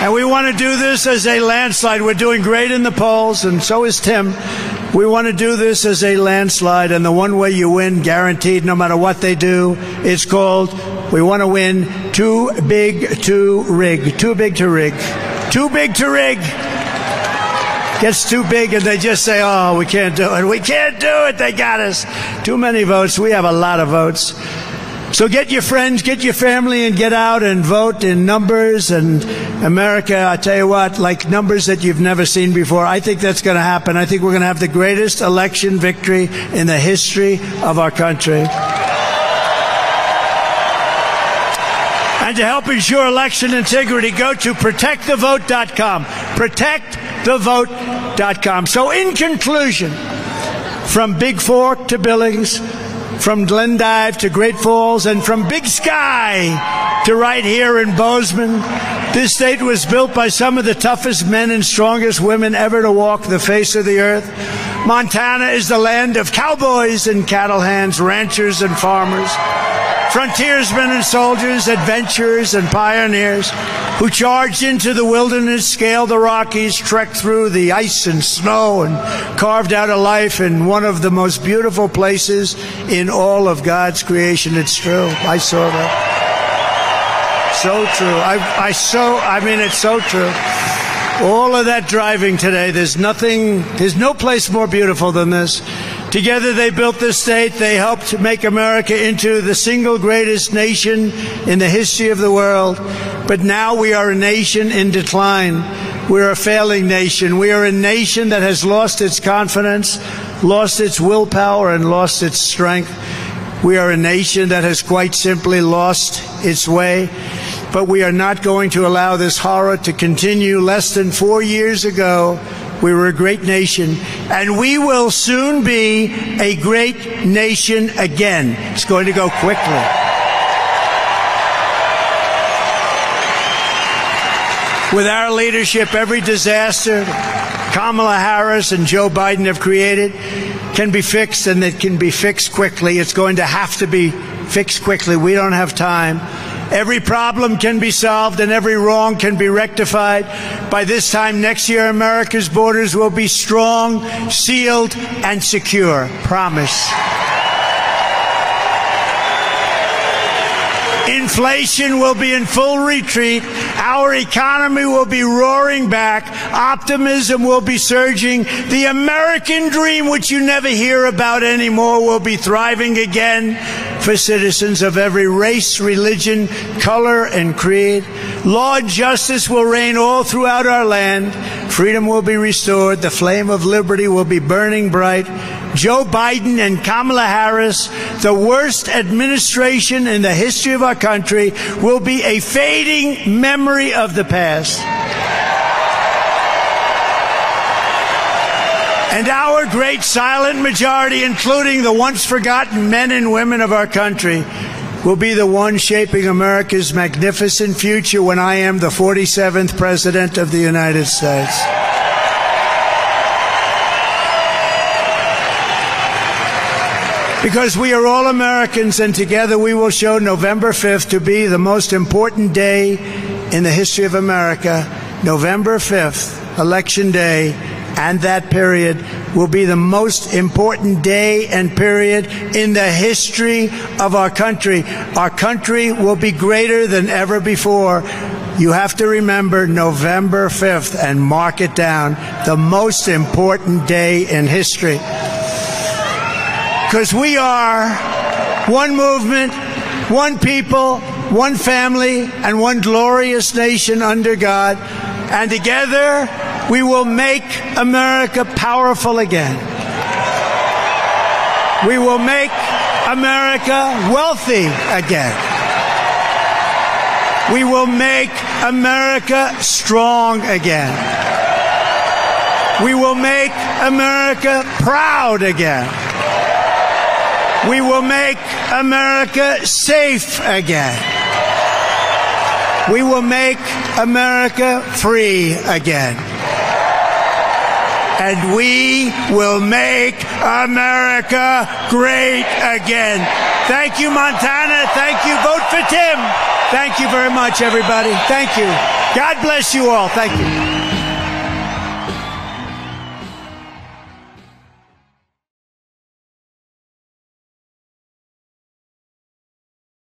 Speaker 1: And we want to do this as a landslide. We're doing great in the polls, and so is Tim. We want to do this as a landslide, and the one way you win, guaranteed, no matter what they do, it's called, we want to win too big to rig. Too big to rig. Too big to rig. Gets too big, and they just say, oh, we can't do it. We can't do it. They got us. Too many votes. We have a lot of votes. So get your friends, get your family, and get out and vote in numbers. And America, I tell you what, like numbers that you've never seen before. I think that's going to happen. I think we're going to have the greatest election victory in the history of our country. And to help ensure election integrity, go to protectthevote.com. Protectthevote.com. So in conclusion, from Big Fork to Billings, from Glendive to Great Falls, and from Big Sky to right here in Bozeman, this state was built by some of the toughest men and strongest women ever to walk the face of the earth. Montana is the land of cowboys and cattle hands, ranchers and farmers, frontiersmen and soldiers, adventurers and pioneers who charged into the wilderness, scaled the Rockies, trekked through the ice and snow, and carved out a life in one of the most beautiful places in all of God's creation. It's true. I saw that. So true. I mean, it's so true. All of that driving today, there's no place more beautiful than this. Together they built this state. They helped make America into the single greatest nation in the history of the world. But now we are a nation in decline. We're a failing nation. We are a nation that has lost its confidence, lost its willpower, and lost its strength. We are a nation that has quite simply lost its way. But we are not going to allow this horror to continue. Less than 4 years ago, we were a great nation, and we will soon be a great nation again. It's going to go quickly. With our leadership, every disaster Kamala Harris and Joe Biden have created can be fixed, and it can be fixed quickly. It's going to have to be fixed quickly. We don't have time. Every problem can be solved and every wrong can be rectified. By this time next year, America's borders will be strong, sealed, and secure. Promise. Inflation will be in full retreat. Our economy will be roaring back. Optimism will be surging. The American dream, which you never hear about anymore, will be thriving again for citizens of every race, religion, color, and creed. Law and justice will reign all throughout our land. Freedom will be restored. The flame of liberty will be burning bright. Joe Biden and Kamala Harris, the worst administration in the history of our country, will be a fading memory of the past. And our great silent majority, including the once forgotten men and women of our country, will be the one shaping America's magnificent future when I am the 47th President of the United States. Because we are all Americans, and together we will show November 5th to be the most important day in the history of America. November 5th, Election Day, and that period will be the most important day and period in the history of our country. Our country will be greater than ever before. You have to remember November 5th and mark it down, the most important day in history. Because we are one movement, one people, one family, and one glorious nation under God. And together We will make America powerful again. We will make America wealthy again. We will make America strong again. We will make America proud again. We will make America safe again. We will make America free again. And we will make America great again. Thank you, Montana. Thank you. Vote for Tim. Thank you very much, everybody. Thank you. God bless you all. Thank you.